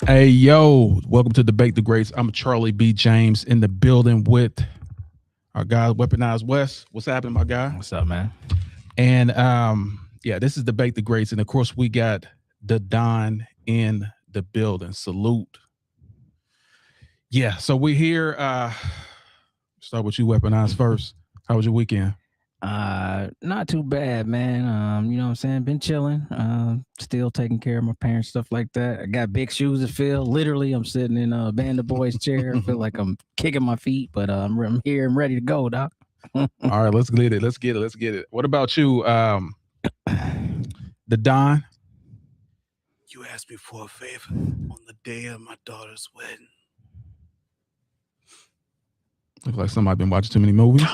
Hey, yo, welcome to Debate the Greats. I'm Charlie B. James in the building with our guy, Weaponized West. What's happening, my guy? What's up, man? And yeah, this is Debate the Greats. And of course, we got the Don in the building. Salute. Yeah, so we're here. Start with you, Weaponized first. How was your weekend? Not too bad, man. You know what I'm saying? Been chilling. Still taking care of my parents, stuff like that. I got big shoes to fill. Literally, I'm sitting in a Band of Boys chair. I feel like I'm kicking my feet, but I'm here and ready to go, doc. All right, let's get it. Let's get it. Let's get it. What about you, the Don? You asked me for a favor on the day of my daughter's wedding. Looks like somebody been watching too many movies.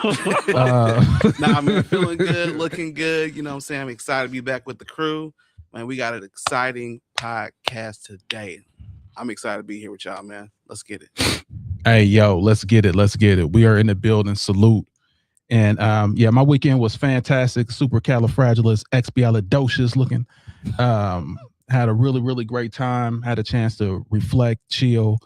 Nah, man, feeling good, looking good. You know what I'm saying? I'm excited to be back with the crew. Man, we got an exciting podcast today. I'm excited to be here with y'all, man. Let's get it. Hey, yo, let's get it. Let's get it. We are in the building. Salute. And yeah, my weekend was fantastic. Supercalifragilisticexpialidocious looking. Had a really, really great time. Had a chance to reflect, chill.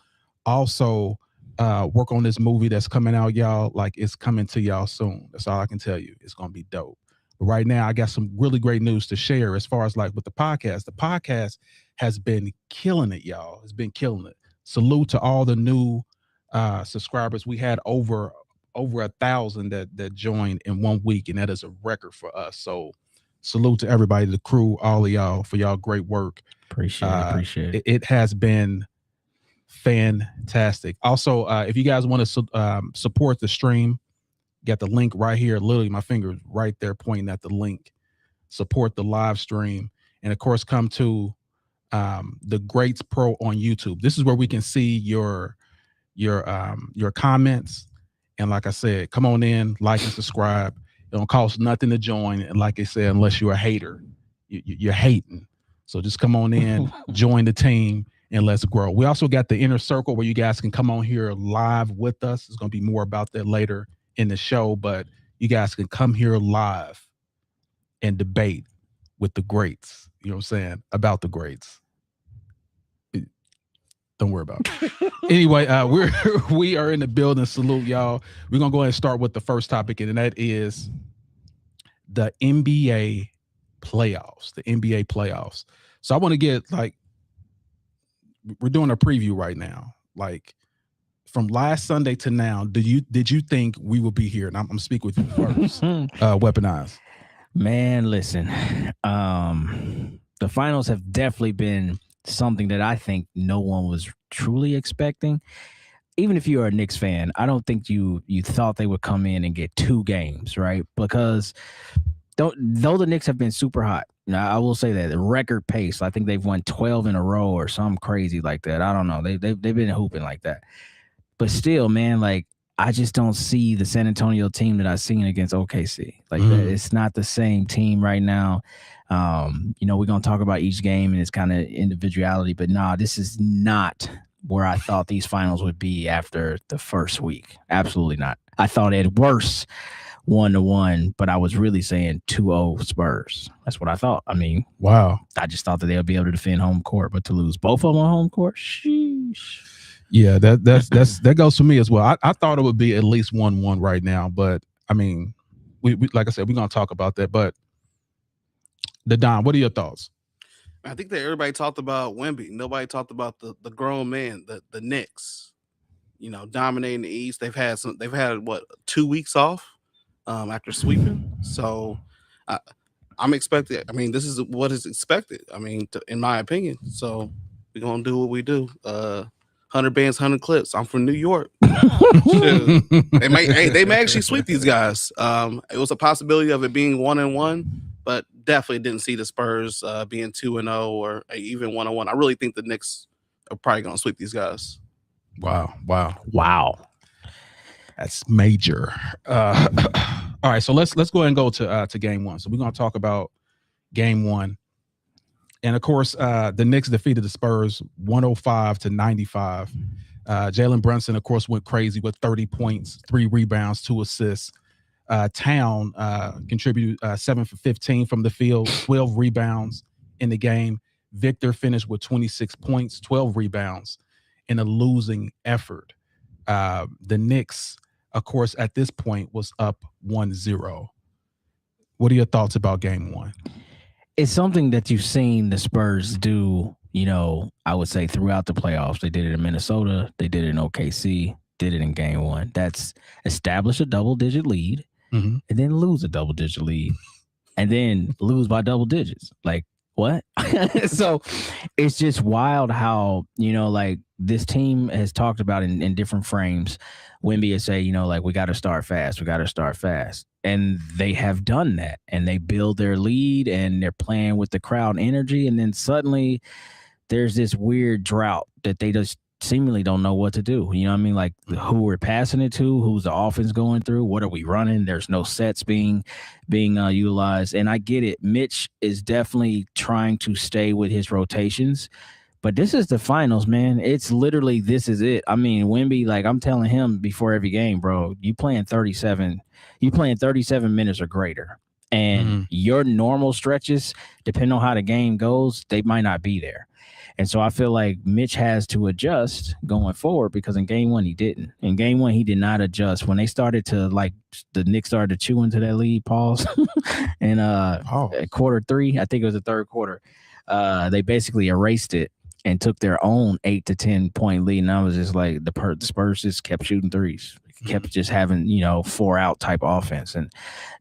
Also, work on this movie that's coming out, y'all. Like, it's coming to y'all soon. That's all I can tell you. It's gonna be dope. But right now, I got some really great news to share as far as like with the podcast. The podcast has been killing it, y'all. It's been killing it. Salute to all the new subscribers. We had over 1,000 that joined in 1 week, and that is a record for us. So salute to everybody, the crew, all of y'all for y'all great work. Appreciate it. It has been fantastic. Also, if you guys want to support the stream, got the link right here. Literally, my finger is right there pointing at the link. Support the live stream, and of course, come to the Greats Pro on YouTube. This is where we can see your comments. And like I said, come on in, like and subscribe. It don't cost nothing to join. And like I said, unless you're a hater, you're hating. So just come on in, join the team, and let's grow. We also got the inner circle where you guys can come on here live with us. It's going to be more about that later in the show, but you guys can come here live and debate with the greats. You know what I'm saying? About the greats. Don't worry about it. Anyway, we are in the building. Salute, y'all. We're gonna go ahead and start with the first topic, and that is the NBA playoffs. The NBA playoffs. So I want to get like, we're doing a preview right now. Like from last Sunday to now, did you think we will be here? And I'm speak with you first. Weaponized. Man, listen. The finals have definitely been something that I think no one was truly expecting. Even if you are a Knicks fan, I don't think you thought they would come in and get 2 games, right? Because though the Knicks have been super hot, now I will say that the record pace, I think they've won 12 in a row or something crazy like that. I don't know. They've been hooping like that. But still, man, like I just don't see the San Antonio team that I've seen against OKC. Like that, it's not the same team right now. You know, we're gonna talk about each game and its kind of individuality, but nah, this is not where I thought these finals would be after the first week. Absolutely not. I thought at worst 1-1, but I was really saying 2-0 Spurs. That's what I thought. I mean, wow. I just thought that they'll be able to defend home court, but to lose both of them on home court, sheesh. Yeah, that goes for me as well. I thought it would be at least 1-1 right now, but I mean, we like I said, we're gonna talk about that. But the Don, what are your thoughts? I think that everybody talked about Wemby. Nobody talked about the grown man, the Knicks. You know, dominating the East. They've had what 2 weeks off after sweeping. So I'm expecting. I mean, this is what is expected. I mean, in my opinion. So we're gonna do what we do. 100 bands, 100 clips. I'm from New York. They may actually sweep these guys. It was a possibility of it being 1-1, but definitely didn't see the Spurs being 2-0 or even 1-1. I really think the Knicks are probably going to sweep these guys. Wow. That's major. All right, so let's go ahead and go to game 1. So we're going to talk about game 1. And of course, the Knicks defeated the Spurs 105-95. Jalen Brunson, of course, went crazy with 30 points, 3 rebounds, 2 assists. Town contributed 7 for 15 from the field, 12 rebounds in the game. Victor finished with 26 points, 12 rebounds in a losing effort. The Knicks, of course, at this point was up 1-0. What are your thoughts about game one? It's something that you've seen the Spurs do, I would say throughout the playoffs. They did it in Minnesota. They did it in OKC. Did it in game one. That's establish a double-digit lead and then lose a double-digit lead and then lose by double digits. Like, what? So it's just wild how, like this team has talked about in different frames. Wemby has say, like we got to start fast. We got to start fast. And they have done that. And they build their lead and they're playing with the crowd energy. And then suddenly there's this weird drought that they just seemingly don't know what to do. You know what I mean? Like who we're passing it to, who's the offense going through, what are we running? There's no sets being utilized. And I get it. Mitch is definitely trying to stay with his rotations, but this is the finals, man. It's literally, this is it. I mean, Wemby, like I'm telling him before every game, bro, you playing 37 minutes or greater. And your normal stretches, depending on how the game goes, they might not be there. And so I feel like Mitch has to adjust going forward because in game one, he didn't. In game one, he did not adjust. When they started to, like, the Knicks started to chew into that lead, pause, and quarter three, I think it was the third quarter, they basically erased it and took their own 8 to 10 point lead. And I was just like, the Spurs just kept shooting threes. Kept just having, 4-out type offense, and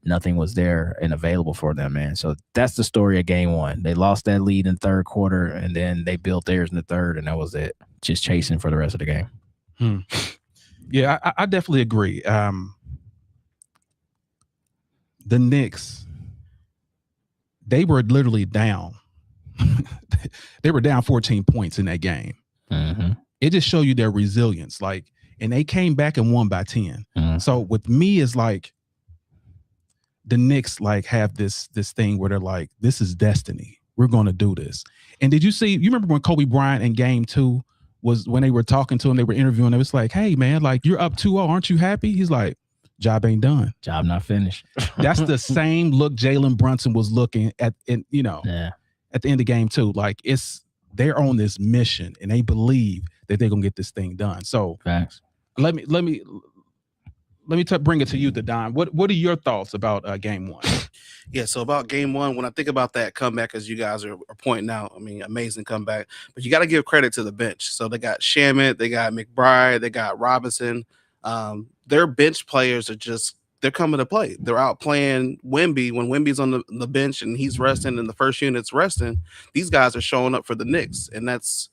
nothing was there and available for them, man. So that's the story of game one. They lost that lead in the third quarter, and then they built theirs in the third, and that was it. Just chasing for the rest of the game. Yeah, I definitely agree. The Knicks, they were literally down. They were down 14 points in that game. It just showed you their resilience. Like, and they came back and won by 10. So with me, it's like the Knicks like have this thing where they're like, this is destiny. We're going to do this. And you remember when Kobe Bryant in game 2 was when they were talking to him, they were interviewing him. It was like, hey man, like you're up 2-0. Aren't you happy? He's like, job ain't done. Job not finished. That's the same look Jalen Brunson was looking at, at the end of game 2. Like they're on this mission and they believe that they're going to get this thing done. So facts. Let me bring it to you, Don. What are your thoughts about game one? Yeah, so about game one, when I think about that comeback, as you guys are pointing out, I mean, amazing comeback. But you got to give credit to the bench. So they got Shamet, they got McBride, they got Robinson. Their bench players they're coming to play. They're out playing Wemby when Wemby's on the bench and he's resting and the first unit's resting. These guys are showing up for the Knicks, and that's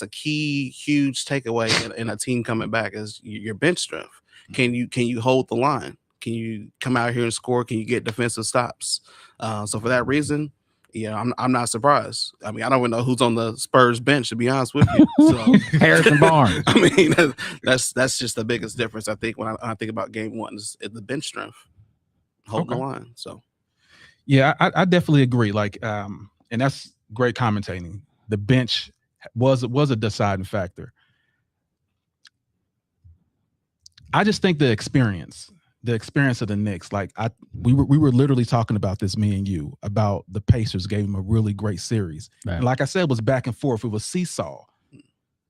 a key, huge takeaway in a team coming back is your bench strength. Can you hold the line? Can you come out here and score? Can you get defensive stops? So for that reason, I'm not surprised. I mean, I don't even know who's on the Spurs bench, to be honest with you. So Harrison Barnes. I mean, that's just the biggest difference I think when I think about game one is the bench strength, holding the line. So yeah, I definitely agree. Like, and that's great commentating. The bench was a deciding factor. I just think the experience of the Knicks, like we were literally talking about this, me and you, about the Pacers gave them a really great series. Right. And like I said, it was back and forth. It was seesaw.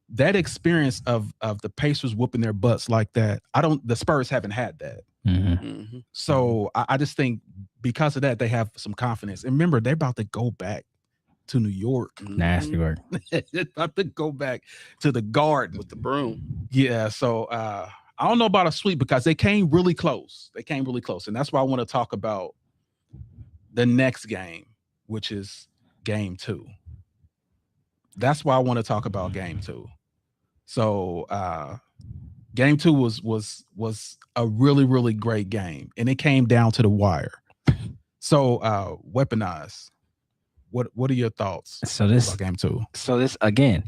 That experience of the Pacers whooping their butts like that, the Spurs haven't had that. So I just think because of that, they have some confidence. And remember, they're about to go back to New York. Nasty work. They're about to go back to the Garden with the broom. Yeah. So I don't know about a sweep because they came really close. And that's why I want to talk about the next game, which is game 2. That's why I want to talk about game 2. So game 2 was a really, really great game, and it came down to the wire. So Weaponize, what are your thoughts about game 2? So this, again,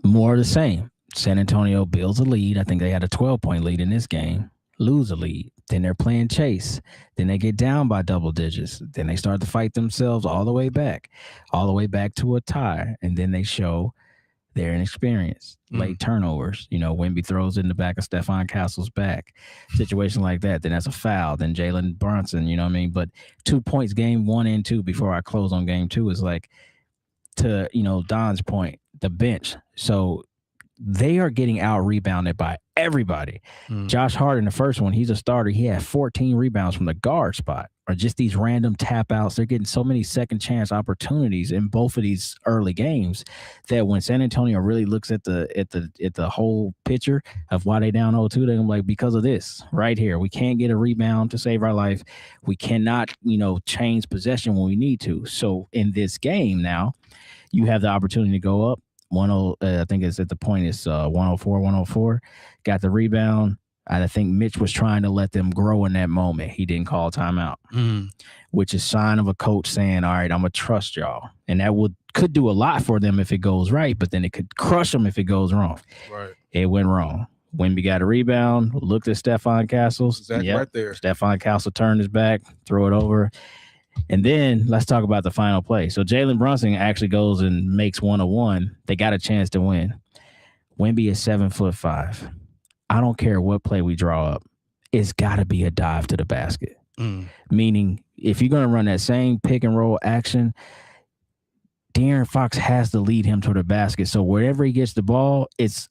more of the same. San Antonio builds a lead. I think they had a 12-point lead in this game, lose a lead. Then they're playing chase. Then they get down by double digits. Then they start to fight themselves all the way back to a tie. And then they show their inexperience, late turnovers. Wemby throws in the back of Stephon Castle's back, situation like that. Then that's a foul. Then Jalen Brunson, you know what I mean? But 2 points game 1 and 2 before I close on game 2 is like, to Don's point, the bench. So they are getting out rebounded by everybody. Josh Hart in the first one, he's a starter. He had 14 rebounds from the guard spot, or just these random tap outs. They're getting so many second chance opportunities in both of these early games that when San Antonio really looks at the whole picture of why they down 0-2, they're like, because of this right here, we can't get a rebound to save our life. We cannot, change possession when we need to. So in this game now, you have the opportunity to go up. I think it's at the point it's 104, got the rebound. I think Mitch was trying to let them grow in that moment. He didn't call timeout, which is sign of a coach saying, all right, I'm going to trust y'all. And that could do a lot for them if it goes right, but then it could crush them if it goes wrong. Right. It went wrong. Wemby got a rebound, looked at Stephon Castles. Exactly right there. Stephon Castle turned his back, throw it over. And then let's talk about the final play. So Jalen Brunson actually goes and makes 101. They got a chance to win. Wemby is 7'5". I don't care what play we draw up. It's got to be a dive to the basket. Meaning, if you're going to run that same pick and roll action, De'Aaron Fox has to lead him to the basket. So wherever he gets the ball, it's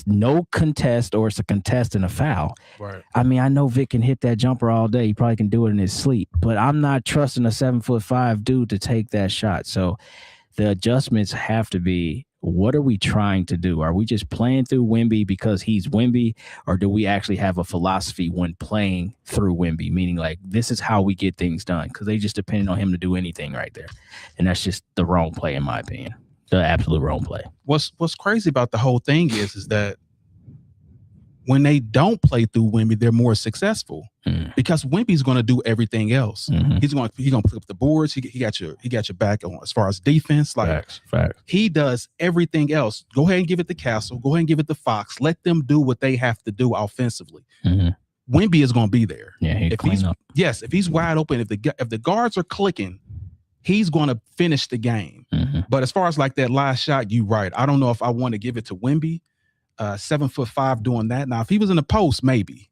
no contest, or it's a contest and a foul. Right. I mean, I know Vic can hit that jumper all day. He probably can do it in his sleep, but I'm not trusting a 7'5" dude to take that shot. So the adjustments have to be, what are we trying to do? Are we just playing through Wemby because he's Wemby, or do we actually have a philosophy when playing through Wemby? Meaning, like, this is how we get things done, because they just depended on him to do anything right there. And that's just the wrong play, in my opinion. The absolute wrong play. What's crazy about the whole thing is that when they don't play through Wemby, they're more successful because Wemby's going to do everything else. He's going to put up the boards. He got your back on as far as defense. Like, Facts. He does everything else. Go ahead and give it to Castle. Go ahead and give it to Fox. Let them do what they have to do offensively. Wemby is going to be there. Yeah, if he's wide open, if the guards are clicking, he's going to finish the game. But as far as like that last shot, you right. I don't know if I want to give it to Wemby, 7'5" doing that. Now, if he was in the post, maybe.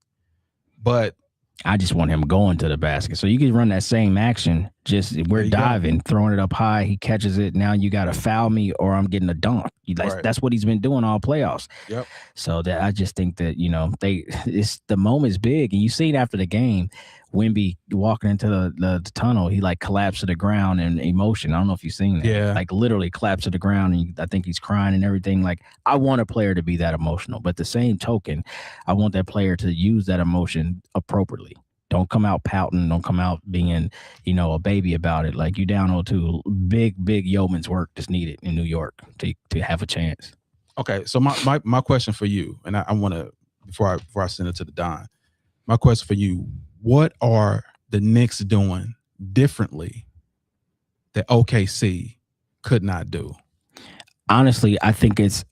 But I just want him going to the basket. So you can run that same action. Just we're diving, throwing it up high. He catches it. Now you got to foul me, or I'm getting a dunk. That's what he's been doing all playoffs. Yep. So that I just think that the moment's big, and you see it after the game. Wemby walking into the tunnel, he like collapsed to the ground in emotion. I don't know if you've seen that. Yeah. Like literally collapsed to the ground, and I think he's crying and everything. Like, I want a player to be that emotional, but the same token, I want that player to use that emotion appropriately. Don't come out pouting. Don't come out being, a baby about it. Like, you down 0-2. Big yeoman's work is needed in New York to have a chance. Okay, so my question for you, and I want to, before I send it to the Don, my question for you: what are the Knicks doing differently that OKC could not do? Honestly, I think it's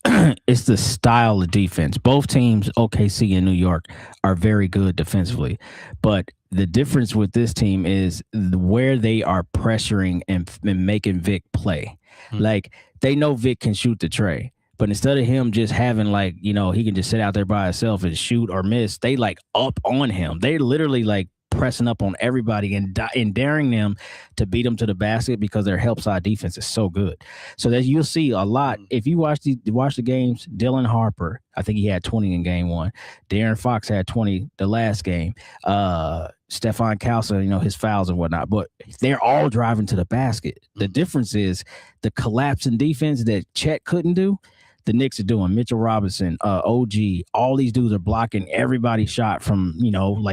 it's the style of defense. Both teams, OKC and New York, are very good defensively, but the difference with this team is where they are pressuring and making Vic play. Like, they know Vic can shoot the tray, but instead of him just having he can just sit out there by himself and shoot or miss, they like up on him. They literally like pressing up on everybody and daring them to beat them to the basket because their help side defense is so good. So that you'll see a lot. If you watch the games, Dylan Harper, I think he had 20 in game 1. De'Aaron Fox had 20 the last game. Stephon Castle, his fouls and whatnot, but they're all driving to the basket. The difference is the collapse in defense that Chet couldn't do. The Knicks are doing. Mitchell Robinson, OG, all these dudes are blocking everybody's shot from,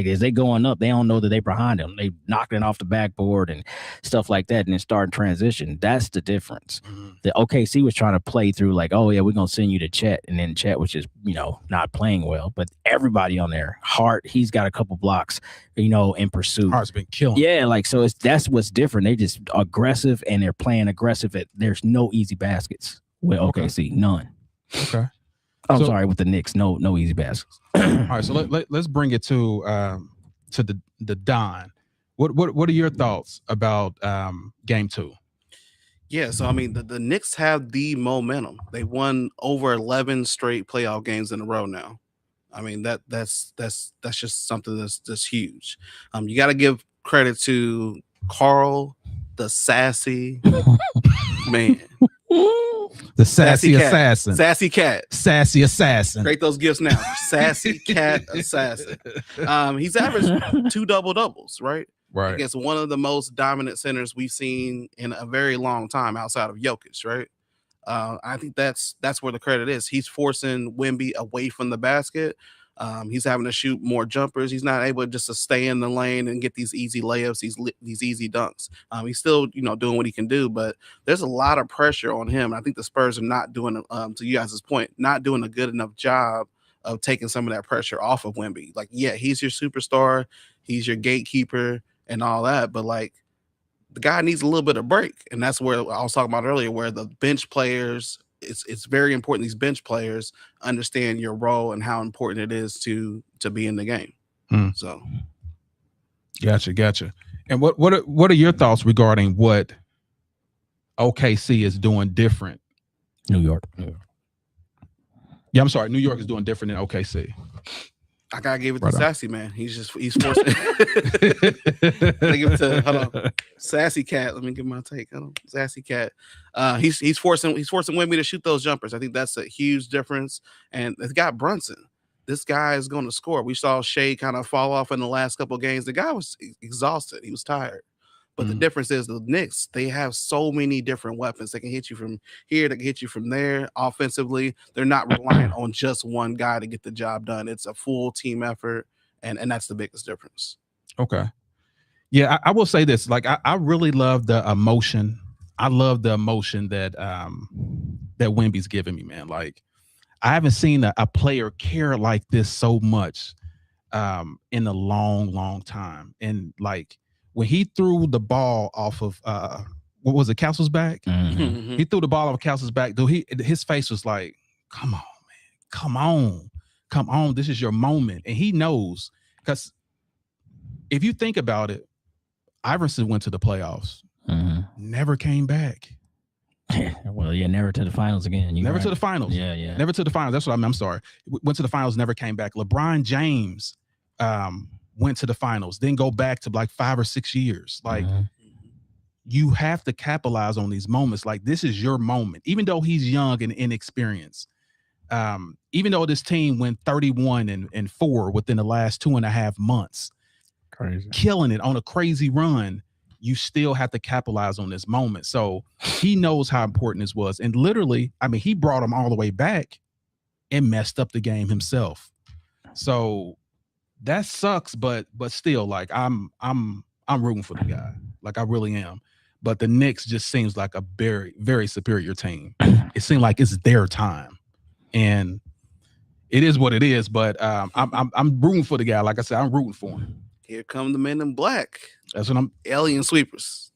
as they going up, they don't know that they behind them. They knocking it off the backboard and stuff like that, and then start transition. That's the difference. The OKC was trying to play through like, oh yeah, we're gonna send you to Chet, and then Chet was just, not playing well. But everybody on there, Hart, he's got a couple blocks, in pursuit. Hart's been killing. Yeah, so that's what's different. They just aggressive, and they're playing aggressive. There's no easy baskets with OKC, none. Okay. I'm sorry, with the Knicks, no easy baskets. All right, so let's bring it to the Don. What are your thoughts about game 2? Yeah, so I mean, the Knicks have the momentum. They won over 11 straight playoff games in a row now. I mean, that's just something that's huge. You got to give credit to Carl, the sassy man. The sassy cat. assassin. Sassy cat. Sassy assassin. Create those gifts now. Sassy cat assassin. He's averaged 2 double-doubles, right? Right. Against one of the most dominant centers we've seen in a very long time outside of Jokic, right? I think that's where the credit is. He's forcing Wemby away from the basket. He's having to shoot more jumpers. He's not able just to stay in the lane and get these easy layups, these easy dunks. He's still, doing what he can do, but there's a lot of pressure on him. I think the Spurs are not doing, to you guys' point, not doing a good enough job of taking some of that pressure off of Wemby. Like, yeah, he's your superstar, he's your gatekeeper and all that, but like, the guy needs a little bit of break. And that's where I was talking about earlier, where the bench players, it's very important these bench players understand your role and how important it is to be in the game. So Gotcha. And what are your thoughts regarding what OKC is doing different? New York. Yeah, I'm sorry. New York is doing different than OKC. I gotta give it Right to on. Sassy, man. He's forcing. I give it to hold on. Sassy cat. Let me give my take. Hold on. Sassy cat. He's forcing Wemby to shoot those jumpers. I think that's a huge difference. And it's got Brunson. This guy is going to score. We saw Shea kind of fall off in the last couple of games. The guy was exhausted. He was tired. But the difference is the Knicks, they have so many different weapons. They can hit you from here, they can hit you from there. Offensively, they're not reliant on just one guy to get the job done. It's a full team effort, and that's the biggest difference. Okay. Yeah, I will say this. Like, I really love the emotion. I love the emotion that that Wemby's giving me, man. Like, I haven't seen a player care like this so much in a long time. And like, when he threw the ball off of what was it, Castle's back? Mm-hmm. He threw the ball off Castle's back. Though his face was like, "Come on, man, come on! This is your moment." And he knows, because if you think about it, Iverson went to the playoffs, never came back. Well, yeah, never to the finals again. Never to the finals. Yeah. Never to the finals. That's what I mean. I'm sorry. Went to the finals, never came back. LeBron James went to the finals, then go back to like 5 or 6 years. Like, you have to capitalize on these moments. Like, this is your moment. Even though he's young and inexperienced, even though this team went 31-4 within the last 2.5 months, crazy, killing it on a crazy run, you still have to capitalize on this moment. So he knows how important this was. And literally, I mean, he brought him all the way back and messed up the game himself. So that sucks, but still, like, I'm rooting for the guy. Like, I really am. But the Knicks just seems like a very, very superior team. It seems like it's their time, and it is what it is. But I'm rooting for the guy. Like I said, I'm rooting for him. Here come the men in black. That's what I'm. Alien sweepers.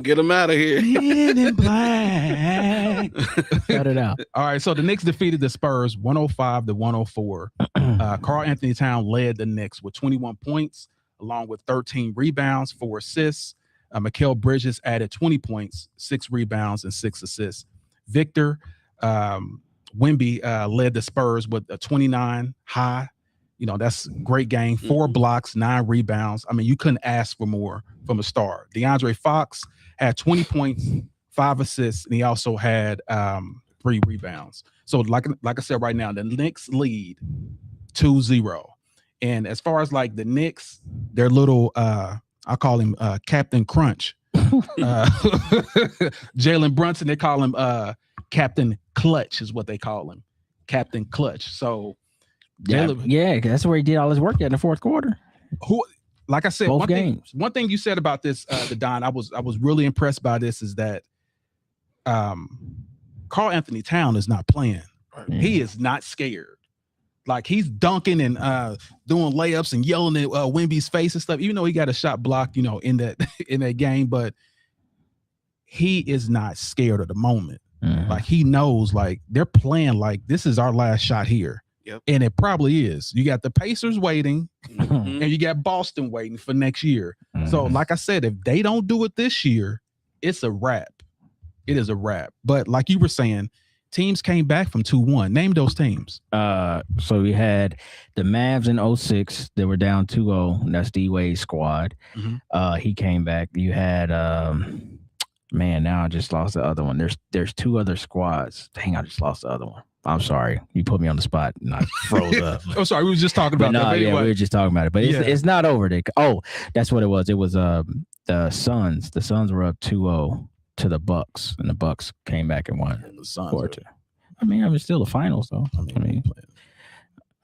Get them out of here. Men in black. Cut it out. All right, so the Knicks defeated the Spurs 105-104. Karl Anthony Towns led the Knicks with 21 points, along with 13 rebounds, 4 assists. Mikal Bridges added 20 points, 6 rebounds, and 6 assists. Victor Wemby led the Spurs with a 29 high. That's a great game. 4 blocks, 9 rebounds. I mean, you couldn't ask for more from a star. DeAndre Fox had 20 points, 5 assists, and he also had 3 rebounds. So like I said, right now, the Knicks lead 2-0. And as far as like the Knicks, their little I call him Captain Crunch. Jalen Brunson, they call him Captain Clutch is what they call him. Captain Clutch. So yeah, that's where he did all his work in the fourth quarter. Like I said, both games. One thing you said about this, Don, I was really impressed by this, is that Karl Anthony Towns is not playing. He is not scared. Like, he's dunking and doing layups and yelling at Wemby's face and stuff, even though he got a shot blocked, in that game. But he is not scared of the moment. Like, he knows, like, they're playing like this is our last shot here. Yep. And it probably is. You got the Pacers waiting, and you got Boston waiting for next year. So, like I said, if they don't do it this year, it's a wrap. It is a wrap. But like you were saying, teams came back from 2-1. Name those teams. So we had the Mavs in 06. They were down 2-0. That's D-Wade's squad. He came back. You had Man, now I just lost the other one. There's 2 other squads. Dang, I just lost the other one. I'm sorry. You put me on the spot and I froze up. I'm sorry, we were just talking about But that. no, But yeah, anyway, we were just talking about it. But it's not over. Oh, that's what it was. It was the Suns. The Suns were up 2-0 to the Bucks, and the Bucks came back and won. the Suns. 4-2. I mean, still the finals though. I mean,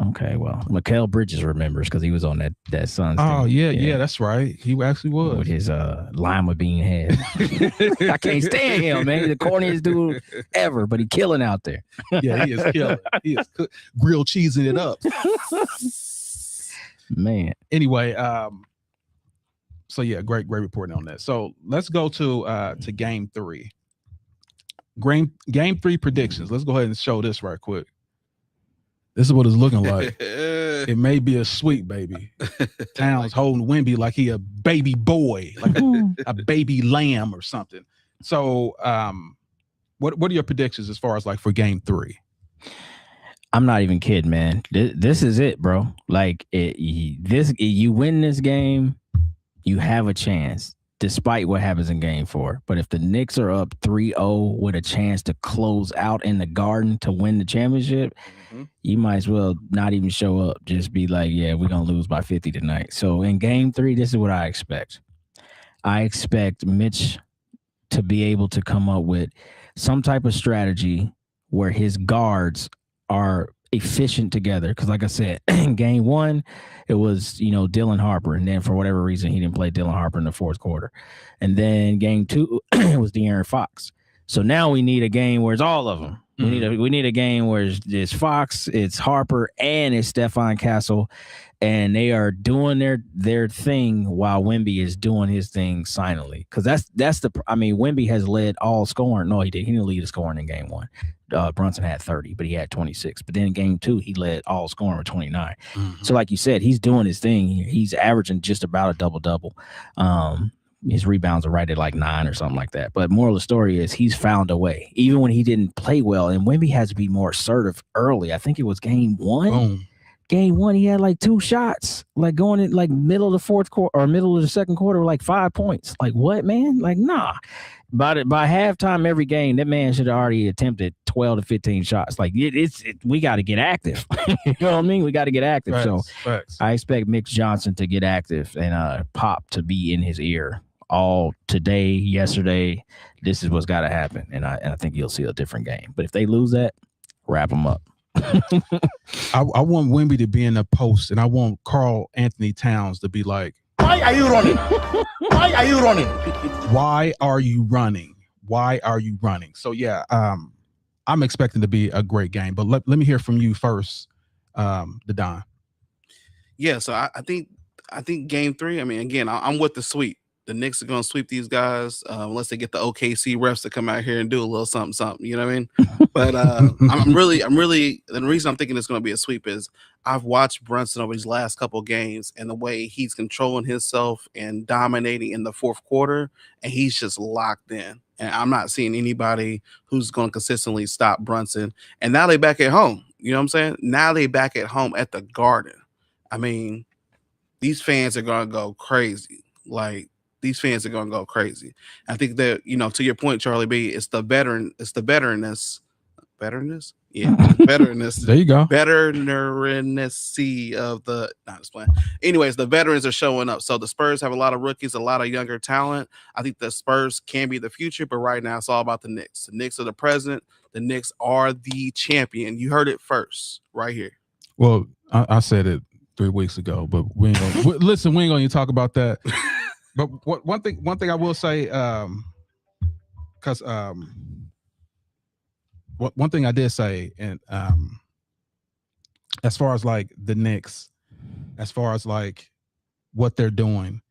okay, well, Mikal Bridges remembers because he was on that Suns team. Oh yeah, that's right. He actually was with his lima bean head. I can't stand him, man. He's the corniest dude ever, but he's killing out there. Yeah, he is killing. He is grilled cheesing it up. Man. Anyway, so yeah, great reporting on that. So let's go to game 3. Game 3 predictions. Let's go ahead and show this right quick. This is what it's looking like. It may be a sweep, baby. Towns holding Wemby like he a baby boy, like a baby lamb or something. So, what are your predictions as far as like for game 3? I'm not even kidding, man. This is it, bro. Like you win this game, you have a chance, despite what happens in game 4. But if the Knicks are up 3-0 with a chance to close out in the Garden to win the championship, you might as well not even show up. Just be like, yeah, we're going to lose by 50 tonight. So in game 3, this is what I expect. I expect Mitch to be able to come up with some type of strategy where his guards are efficient together. Because like I said, in game 1, it was, Dylan Harper. And then for whatever reason, he didn't play Dylan Harper in the 4th quarter. And then game 2, it was De'Aaron Fox. So now we need a game where it's all of them. We need a game where it's Fox, it's Harper, and it's Stephon Castle, and they are doing their thing while Wemby is doing his thing silently. Because Wemby has led all scoring. No, he did. He didn't lead the scoring in game 1. Brunson had 30, but he had 26. But then in game 2, he led all scoring with 29. So like you said, he's doing his thing. He's averaging just about a double-double. His rebounds are right at like 9 or something like that. But moral of the story is he's found a way, even when he didn't play well. And Wemby has to be more assertive early. I think it was game 1. Boom. Game 1, he had like 2 shots, like going in like middle of the 4th quarter or middle of the 2nd quarter, like 5 points. Like what, by halftime every game, that man should have already attempted 12 to 15 shots. Like we got to get active. You know what I mean? We got to get active. Facts. I expect Mitch Johnson to get active and Pop to be in his ear all today, yesterday. This is what's got to happen, and I think you'll see a different game. But if they lose that, wrap them up. I want Wemby to be in the post, and I want Karl Anthony Towns to be like, "Why are you running? Why are you running? Why are you running? Why are you running?" So yeah, I'm expecting to be a great game. But let me hear from you first, Don. Yeah, so I think game 3. I mean, again, I'm with the sweep. The Knicks are going to sweep these guys unless they get the OKC refs to come out here and do a little something. You know what I mean? But I'm really. The reason I'm thinking it's going to be a sweep is I've watched Brunson over these last couple of games and the way he's controlling himself and dominating in the 4th quarter, and he's just locked in. And I'm not seeing anybody who's going to consistently stop Brunson. And now they back at home. You know what I'm saying? Now they back at home at the Garden. I mean, these fans are going to go crazy. Like, these fans are going to go crazy. I think that, to your point, Charlie B, it's the veteranness. Yeah. Veteranness. There you go. Veterannessy of the, not just playing. Anyways, the veterans are showing up. So the Spurs have a lot of rookies, a lot of younger talent. I think the Spurs can be the future, but right now it's all about the Knicks. The Knicks are the present. The Knicks are the champion. You heard it first right here. Well, I said it 3 weeks ago, but we ain't gonna listen. We ain't gonna talk about that. But one thing I will say, because one thing I did say, and as far as like the Knicks, as far as like what they're doing,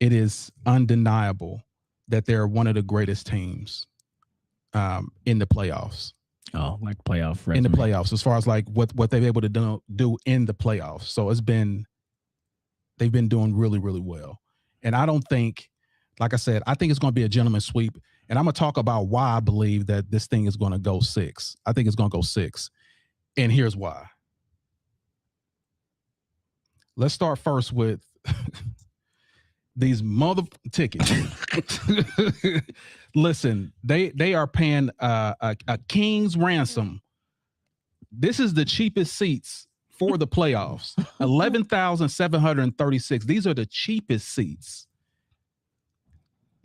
it is undeniable that they're one of the greatest teams in the playoffs. Oh, like playoff resume. In the playoffs, as far as like what they've been able to do in the playoffs. So they've been doing really, really well. And I don't think, like I said, I think it's going to be a gentleman's sweep. And I'm going to talk about why I believe that this thing is going to go 6. I think it's going to go 6. And here's why. Let's start first with these mother tickets. Listen, they are paying a king's ransom. This is the cheapest seats for the playoffs. 11,736. These are the cheapest seats.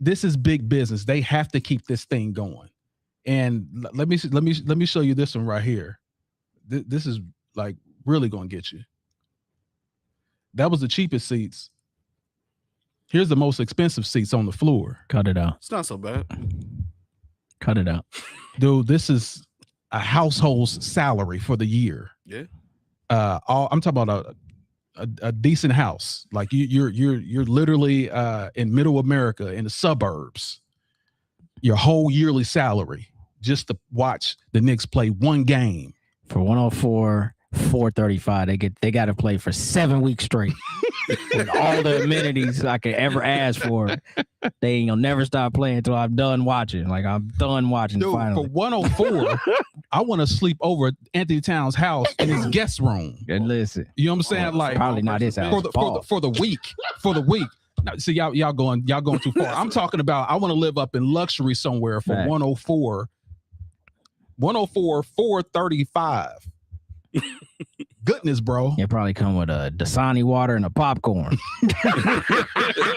This is big business. They have to keep this thing going. And let me show you this one right here. This is like really going to get you. That was the cheapest seats. Here's the most expensive seats on the floor. Cut it out. It's not so bad. Cut it out. Dude, this is a household's salary for the year. Yeah. I'm talking about a decent house. Like you're literally in middle America in the suburbs. Your whole yearly salary just to watch the Knicks play one game. For 104, 435, they got to play for 7 weeks straight with all the amenities I could ever ask for. They ain't gonna never stop playing until I'm done watching. Like I'm done watching. Dude, finally. for 104, I want to sleep over at Anthony Town's house in his guest room. And listen, You know what I'm saying? Like probably not his house. for the week. Now, see, y'all going too far. I'm talking about I want to live up in luxury somewhere for Right. 104, 435. Goodness, bro. It probably come with a Dasani water and a popcorn.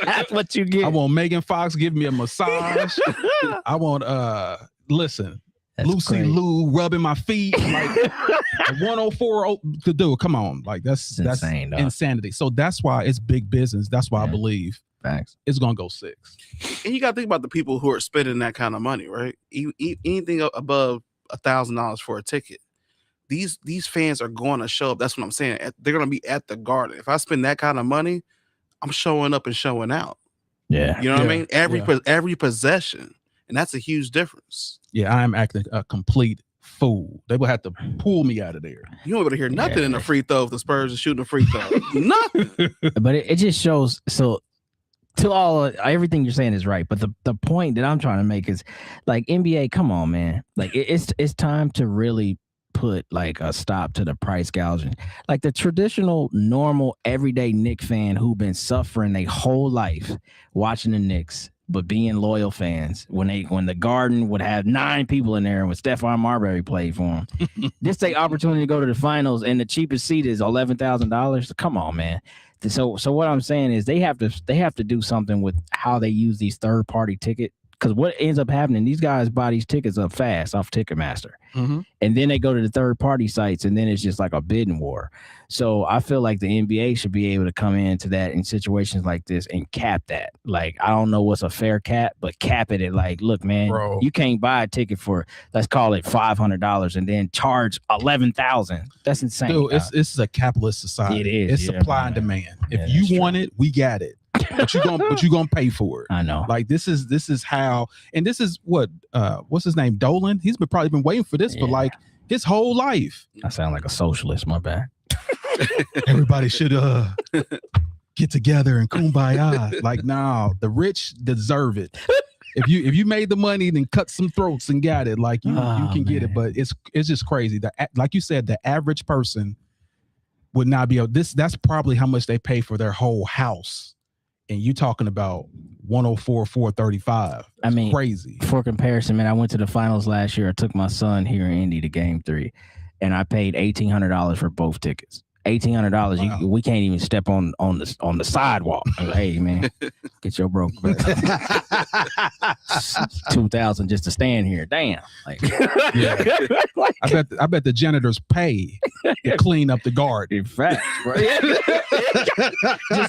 That's what you get. I want Megan Fox giving me a massage. I want listen, That's Lucy crazy. Liu rubbing my feet. Like 104 to do. Come on, like that's insane, dog. insanity. So that's why it's big business. That's why I Yeah. believe Facts. it's gonna go 6. And you got to think about the people who are spending that kind of money, right? Anything above $1,000 for a ticket. These fans are going to show up. That's what I'm saying. They're going to be at the Garden. If I spend that kind of money, I'm showing up and showing out. Yeah. You know what I Yeah, mean? Every possession, and that's a huge difference. Yeah, I'm acting a complete fool. They will have to pull me out of there. You don't able to hear nothing in the free throw if the Spurs are shooting a free throw. Nothing. But it just shows. So to all everything you're saying is right. But the point that I'm trying to make is like NBA. Come on, man. Like it's time to really put like a stop to the price gouging. Like the traditional, normal, everyday Knicks fan who've been suffering their whole life watching the Knicks, but being loyal fans when the Garden would have 9 people in there and when Stephon Marbury played for them. This a opportunity to go to the finals and the cheapest seat is $11,000. Come on, man. So what I'm saying is they have to do something with how they use these third party ticket. Because what ends up happening, these guys buy these tickets up fast off Ticketmaster. Mm-hmm. And then they go to the third party sites and then it's just like a bidding war. So I feel like the NBA should be able to come into that in situations like this and cap that. Like, I don't know what's a fair cap, but cap it at like, look, man, Bro. you can't buy a ticket for, let's call it $500 and then charge $11,000. That's insane. Dude, dog. it's a capitalist society. It is, It's yeah, supply and man. demand. Yeah, If you that's want it, we got it. But you gonna pay for it. I know. Like this is how, and this is what's his name, Dolan. He's probably been waiting for this for Yeah. like his whole life. I sound like a socialist, my bad. Everybody should get together and kumbaya. Like, no, the rich deserve it. If you made the money, then cut some throats and got it. Like you can get it, man. but it's just crazy. Like you said, the average person would not be able. That's probably how much they pay for their whole house. And you talking about 104, 435. I mean, crazy. For comparison, man, I went to the finals last year. I took my son here in Indy to Game 3, and I paid $1,800 for both tickets. $1,800. Wow. We can't even step on the sidewalk. Like, hey, man, get your broke. $2,000 just to stand here. Damn. Like, Yeah. like, I bet the janitors pay to clean up the garden. in fact, bro. Just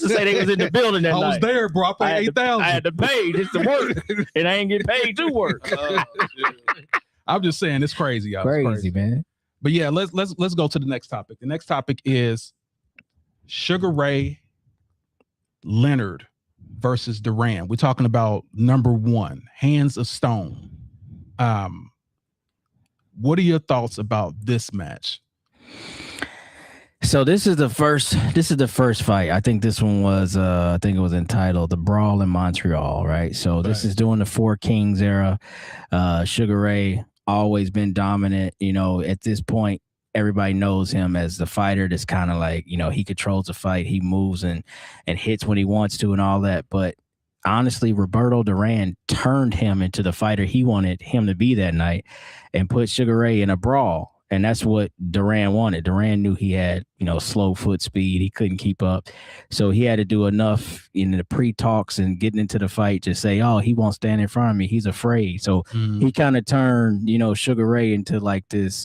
to say they was in the building that I was night. there, bro. I I paid had to- I had $8,000. to pay just to work, and I ain't get paid to work. I'm just saying it's crazy, y'all. It's Crazy, man. But yeah, let's go to the next topic. The next topic is Sugar Ray Leonard versus Durant. We're talking about number 1, Hands of Stone. What are your thoughts about this match? So this is the first fight. I think this one was I think it was entitled The Brawl in Montreal, right? So this Right. is during the Four Kings era. Sugar Ray always been dominant, at this point everybody knows him as the fighter that's kind of like, he controls the fight, he moves and hits when he wants to and all that. But honestly, Roberto Duran turned him into the fighter he wanted him to be that night and put Sugar Ray in a brawl. And that's what Duran wanted. Duran knew he had, slow foot speed. He couldn't keep up. So he had to do enough in the pre-talks and getting into the fight to say, oh, he won't stand in front of me. He's afraid. So he kind of turned, Sugar Ray into like this,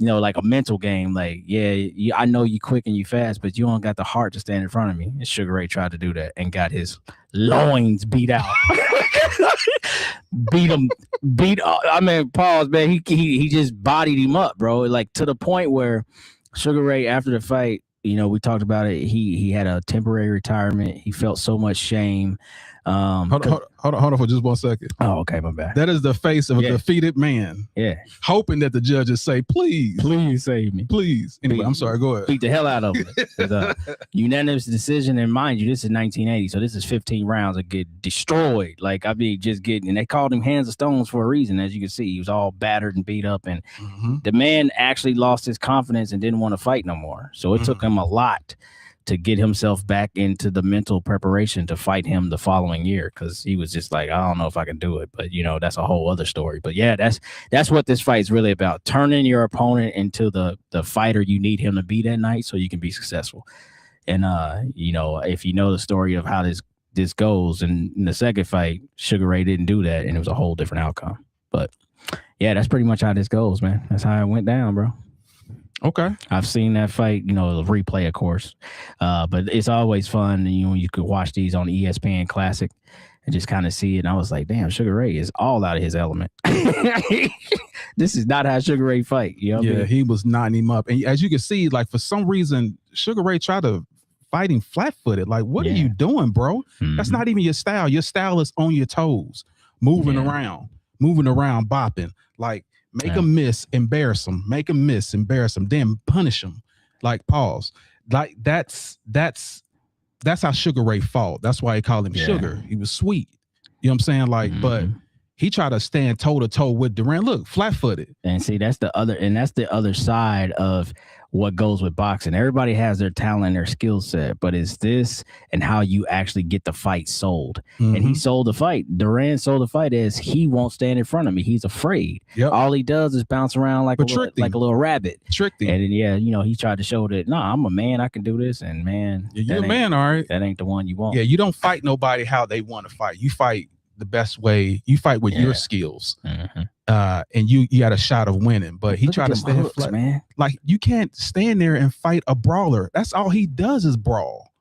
like a mental game. Like, yeah, I know you quick and you fast, but you don't got the heart to stand in front of me. And Sugar Ray tried to do that and got his loins beat out. Pause, man. He just bodied him up, bro. Like to the point where Sugar Ray, after the fight, we talked about it. He had a temporary retirement. He felt so much shame. Hold on for just 1 second. Oh, okay, my bad. That is the face of a defeated man. Yeah, hoping that the judges say, "Please save me, please." Anyway, I'm sorry. Go ahead. Beat the hell out of him. Unanimous decision, and mind you, this is 1980, so this is 15 rounds that get destroyed. Like and they called him Hands of Stones for a reason. As you can see, he was all battered and beat up, and the man actually lost his confidence and didn't want to fight no more. So it took him a lot to get himself back into the mental preparation to fight him the following year, because he was just like, I don't know if I can do it. But that's a whole other story. But yeah, that's what this fight is really about: turning your opponent into the fighter you need him to be that night, so you can be successful. And if you know the story of how this goes, and in the second fight, Sugar Ray didn't do that, and it was a whole different outcome. But yeah, that's pretty much how this goes, man. That's how it went down, bro. Okay. I've seen that fight, the replay, of course. But it's always fun. You could watch these on ESPN Classic and just kind of see it. And I was like, damn, Sugar Ray is all out of his element. This is not how Sugar Ray fight. You know what I mean? He was knotting him up. And as you can see, like for some reason, Sugar Ray tried to fight him flat-footed. Like, what are you doing, bro? That's not even your style. Your style is on your toes, moving around, bopping. Like, make him miss, embarrass him. Make him miss, embarrass him. Then punish him. Like, pause. Like that's how Sugar Ray fought. That's why he called him Sugar. He was sweet. You know what I'm saying? Like, but he tried to stand toe to toe with Duran. Look, flat-footed. And see, that's the other side of what goes with boxing. Everybody has their talent, their skill set, but it's this and how you actually get the fight sold. And he sold the fight. Duran sold the fight as he won't stand in front of me. He's afraid. Yep. All he does is bounce around like a little rabbit. Tricked him. And then, he tried to show that, I'm a man, I can do this. And man, you're a man, all right. That ain't the one you want. Yeah, you don't fight nobody how they want to fight. You fight the best way. You fight with your skills. And you got a shot of winning, but he tried to stand flat, man. Like, you can't stand there and fight a brawler. That's all he does is brawl.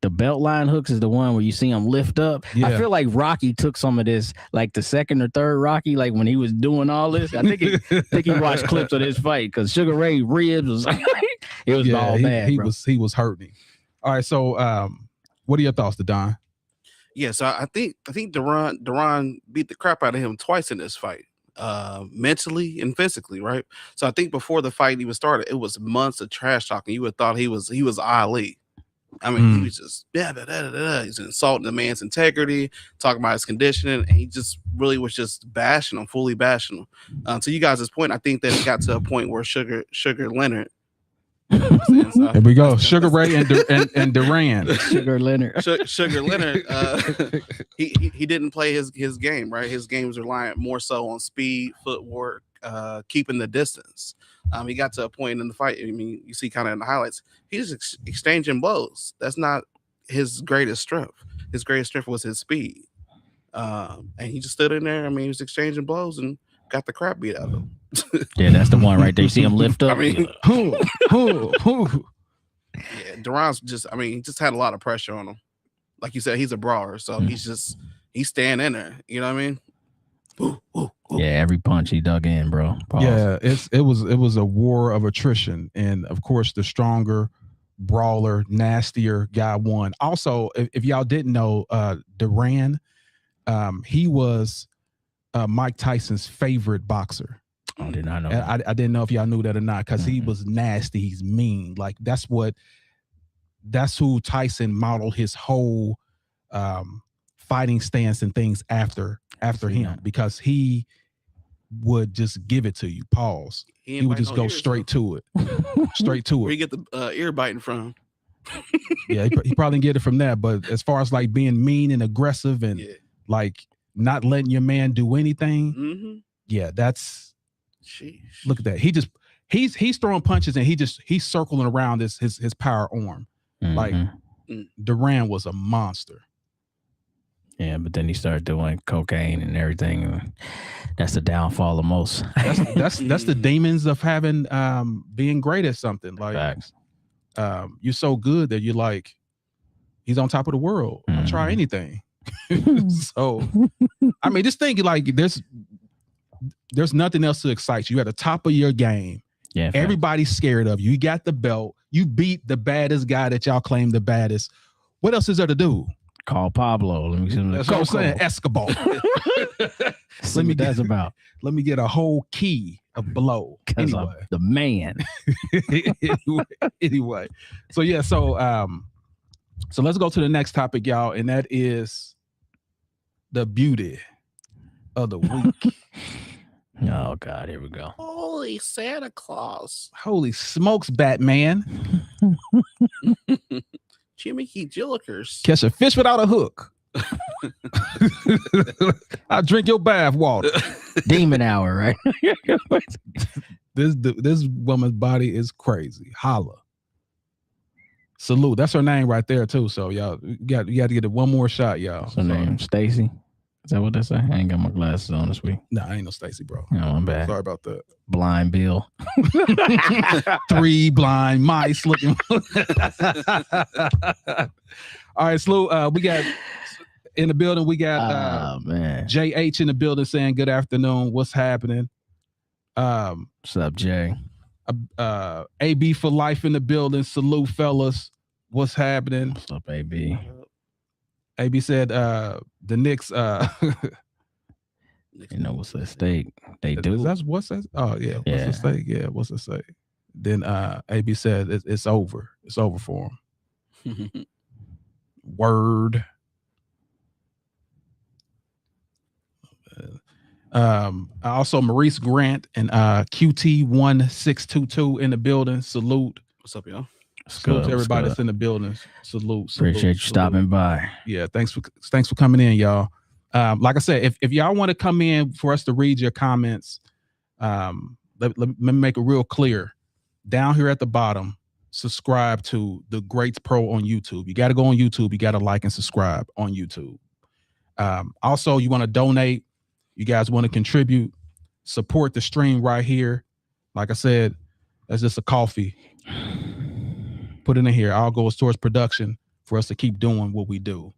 The belt line hooks is the one where you see him lift up. Yeah. I feel like Rocky took some of this, like the second or third Rocky, like when he was doing all this. I think he watched clips of this fight because Sugar Ray ribs was it was all bad. He was hurting. All right, so what are your thoughts, Don? Yeah, so I think Duran beat the crap out of him twice in this fight. Mentally and physically, right? So I think before the fight even started, it was months of trash talking. You would have thought he was Ali. I mean, he was just he's insulting the man's integrity, talking about his conditioning, and he just really was just bashing him, fully bashing him. To you guys' point, I think that it got to a point where Sugar Leonard. Here we go. Sugar Ray and Duran. Sugar Leonard. Sugar Leonard. He didn't play his game, right? His game was reliant more so on speed, footwork, keeping the distance. He got to a point in the fight. I mean, you see kind of in the highlights, he's exchanging blows. That's not his greatest strength. His greatest strength was his speed. And he just stood in there. I mean, he was exchanging blows and got the crap beat out of him. Yeah, that's the one right there. You see him lift up. I mean, yeah, Duran's he just had a lot of pressure on him. Like you said, he's a brawler, so he's staying in there. You know what I mean? Yeah, every punch he dug in, bro. Pause. Yeah, it was a war of attrition, and of course, the stronger, brawler, nastier guy won. Also, if y'all didn't know, Duran, he was Mike Tyson's favorite boxer. I did not know. I didn't know if y'all knew that or not, because he was nasty. He's mean. Like that's who Tyson modeled his whole fighting stance and things after him, because he would just give it to you. Pause. He would just go straight to it. Straight to it. Where you get the ear biting from? Yeah, he probably didn't get it from that. But as far as like being mean and aggressive and like not letting your man do anything, yeah, that's. Sheesh. Look at that. He's throwing punches and he's circling around his power arm. Like Duran was a monster. Yeah, but then he started doing cocaine and everything. And that's the downfall of most. That's the demons of having being great at something. Like Facts. You're so good that you're like, he's on top of the world. I'll try anything. So I mean, just think like there's nothing else to excite you. You're at the top of your game. Yeah. Everybody's scared of you. You got the belt. You beat the baddest guy that y'all claim the baddest. What else is there to do? Call Pablo. Let me see That's what I'm saying. Escobar. Let me that's about. Let me get a whole key of blow. Anyway, the man. Anyway, so yeah, so let's go to the next topic, y'all, and that is the beauty of the week. Oh God, here we go. Holy Santa Claus. Holy smokes, Batman. Jimmy Jillikers. Catch a fish without a hook. I'll drink your bath water. Demon hour, right? This woman's body is crazy. Holla. Salute. That's her name right there, too. So y'all you got to get it one more shot, y'all. Her name Stacy. Is that what they say? I ain't got my glasses on this week. Nah, I ain't no Stacy, bro. No, I'm bad. Sorry about that. Blind Bill. 3 blind mice looking. All right, Slew. We got in the building. We got man. JH in the building saying good afternoon. What's happening? What's up, Jay? AB for life in the building. Salute, fellas. What's happening? What's up, AB? AB said the Knicks you know what's at stake. They do. What's that? Oh yeah. What's at stake? Yeah, what's at stake? Then AB said it's over. It's over for him. Word. Also Maurice Grant and QT1622 in the building. Salute. What's up, y'all? Salute to everybody that's in the building. Salute. Appreciate you stopping by. Yeah, thanks for coming in, y'all. Like I said, if y'all want to come in for us to read your comments, let me make it real clear. Down here at the bottom, subscribe to the Greats Pro on YouTube. You got to go on YouTube. You got to like and subscribe on YouTube. Also, you want to donate. You guys want to contribute, support the stream right here. Like I said, that's just a coffee. Put it in here. All goes towards production for us to keep doing what we do.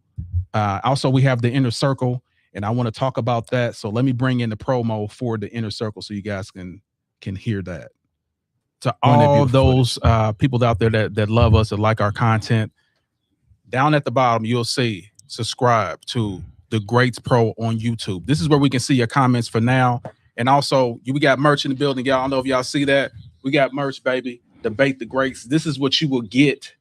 Also, we have the Inner Circle, and I want to talk about that. So let me bring in the promo for the Inner Circle so you guys can hear that. To all those people out there that love us, that like our content, down at the bottom, you'll see subscribe to the Greats Pro on YouTube. This is where we can see your comments for now. And also, we got merch in the building. Y'all, I don't know if y'all see that. We got merch, baby. Debate the Greats. This is what you will get.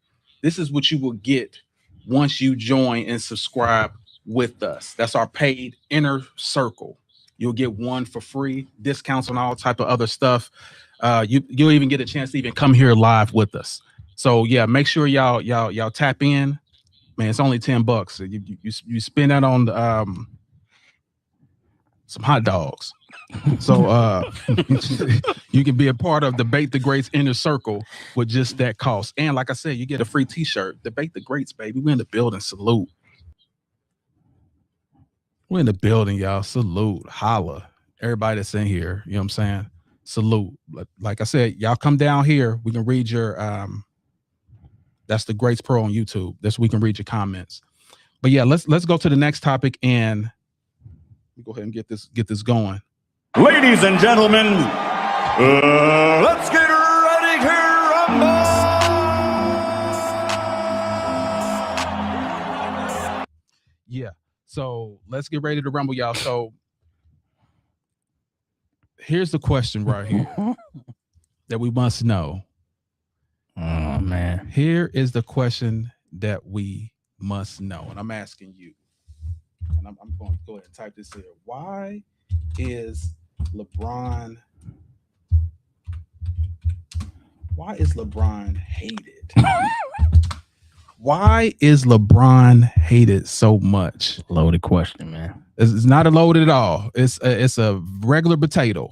This is what you will get once you join and subscribe with us. That's our paid Inner Circle. You'll get one for free, discounts on all type of other stuff. You'll even get a chance to even come here live with us. So yeah, make sure y'all tap in. Man, it's only $10. You spend that on some hot dogs. So you can be a part of Debate the Greats Inner Circle with just that cost. And like I said, you get a free t-shirt. Debate the Greats, baby. We're in the building. Salute. We're in the building, y'all. Salute. Holla. Everybody that's in here. You know what I'm saying? Salute. Like I said, y'all come down here. We can read your that's the Greats Pro on YouTube. That's we can read your comments. But yeah, let's go to the next topic and go ahead and get this going. Ladies and gentlemen, let's get ready to rumble! Yeah, so let's get ready to rumble, y'all. So here's the question right here that we must know. Oh, man. Here is the question that we must know. And I'm asking you, and I'm going to go ahead and type this here. Why is LeBron hated? Why is LeBron hated so much? Loaded question, man. It's not a loaded at all. It's a regular potato.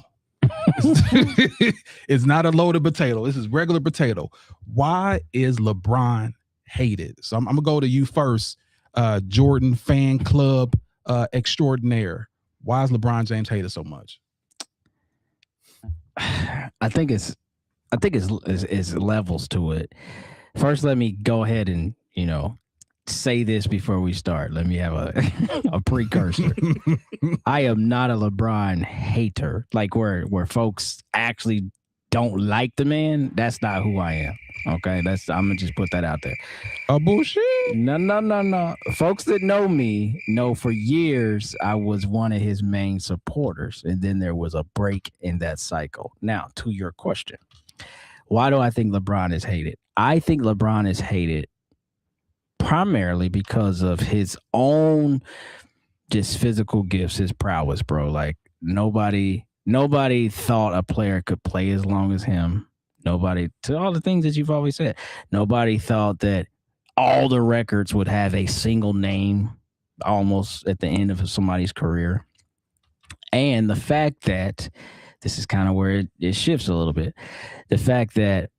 It's not a loaded potato. This is regular potato. Why is LeBron hated? So I'm gonna go to you first, Jordan fan club extraordinaire. Why is LeBron James hated so much? I think it's levels to it. First, let me go ahead and say this before we start. Let me have a precursor. I am not a LeBron hater, like where folks actually don't like the man. That's not who I am. Okay, I'm gonna just put that out there. Oh, bullshit. No. Folks that know me know for years I was one of his main supporters, and then there was a break in that cycle. Now, to your question, why do I think LeBron is hated? I think LeBron is hated primarily because of his own just physical gifts, his prowess, bro. Like nobody thought a player could play as long as him. Nobody, to all the things that you've always said, nobody thought that all the records would have a single name almost at the end of somebody's career. And the fact that this is kind of where it shifts a little bit. The fact that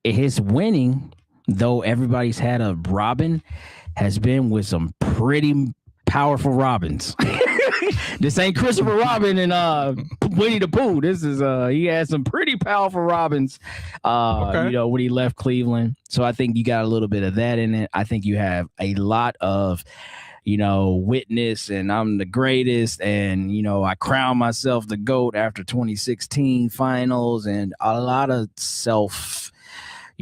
his winning, though everybody's had a Robin, has been with some pretty powerful Robins. This ain't Christopher Robin and Winnie the Pooh. This is he had some pretty powerful Robins Okay. when he left Cleveland. So I think you got a little bit of that in it. I think you have a lot of witness and I'm the greatest and I crown myself the GOAT after 2016 finals and a lot of self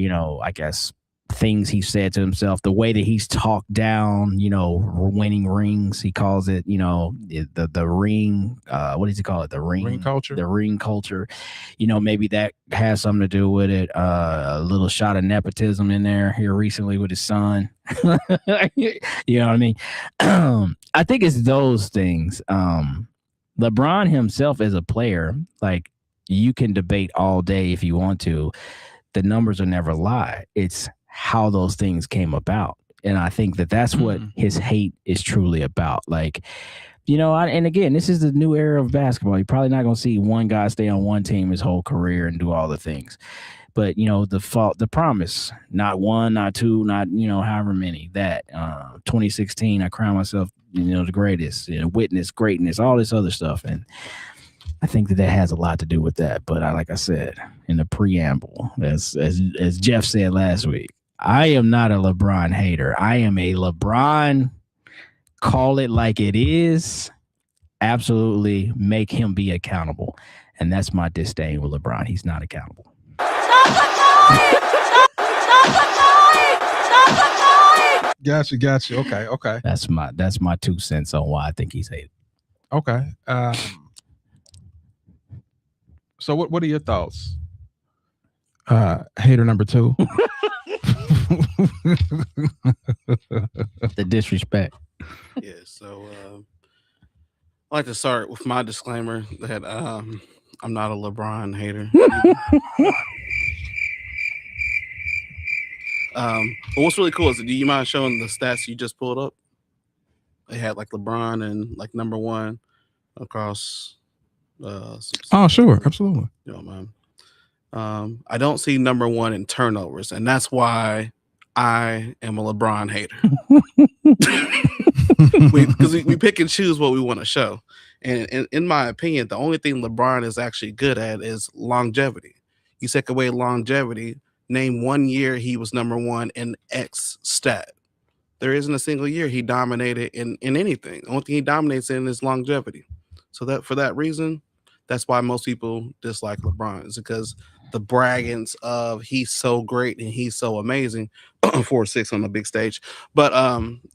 I guess things he said to himself, the way that he's talked down, winning rings. He calls it, the ring. What does he call it? The ring culture. The ring culture. Maybe that has something to do with it. A little shot of nepotism in there here recently with his son. You know what I mean? I think it's those things. LeBron himself as a player, like you can debate all day if you want to. The numbers will never lie. It's how those things came about. And I think that's what his hate is truly about. Like, and again, this is the new era of basketball. You're probably not going to see one guy stay on one team his whole career and do all the things. But, the promise, not one, not two, not, however many, that 2016, I crown myself, the greatest, witness greatness, all this other stuff. And I think that has a lot to do with that. But like I said in the preamble, as Jeff said last week, I am not a LeBron hater. I am a LeBron, call it like it is, absolutely make him be accountable. And that's my disdain with LeBron. He's not accountable. Gotcha. Okay. That's my 2 cents on why I think he's hated. Okay. So what are your thoughts? Hater number 2. The disrespect. Yeah, so I like to start with my disclaimer that I'm not a LeBron hater. But what's really cool is, do you mind showing the stats you just pulled up? They had like LeBron and like number 1 across. Oh, sure, absolutely. You know, man. I don't see number 1 in turnovers, and that's why I am a LeBron hater. Because we pick and choose what we want to show. And in my opinion, the only thing LeBron is actually good at is longevity. You take away longevity, name 1 year he was number 1 in X stat. There isn't a single year he dominated in anything. The only thing he dominates in is longevity. So that for that reason, that's why most people dislike LeBron, is because the braggings of he's so great and he's so amazing, 4-6 on the big stage, but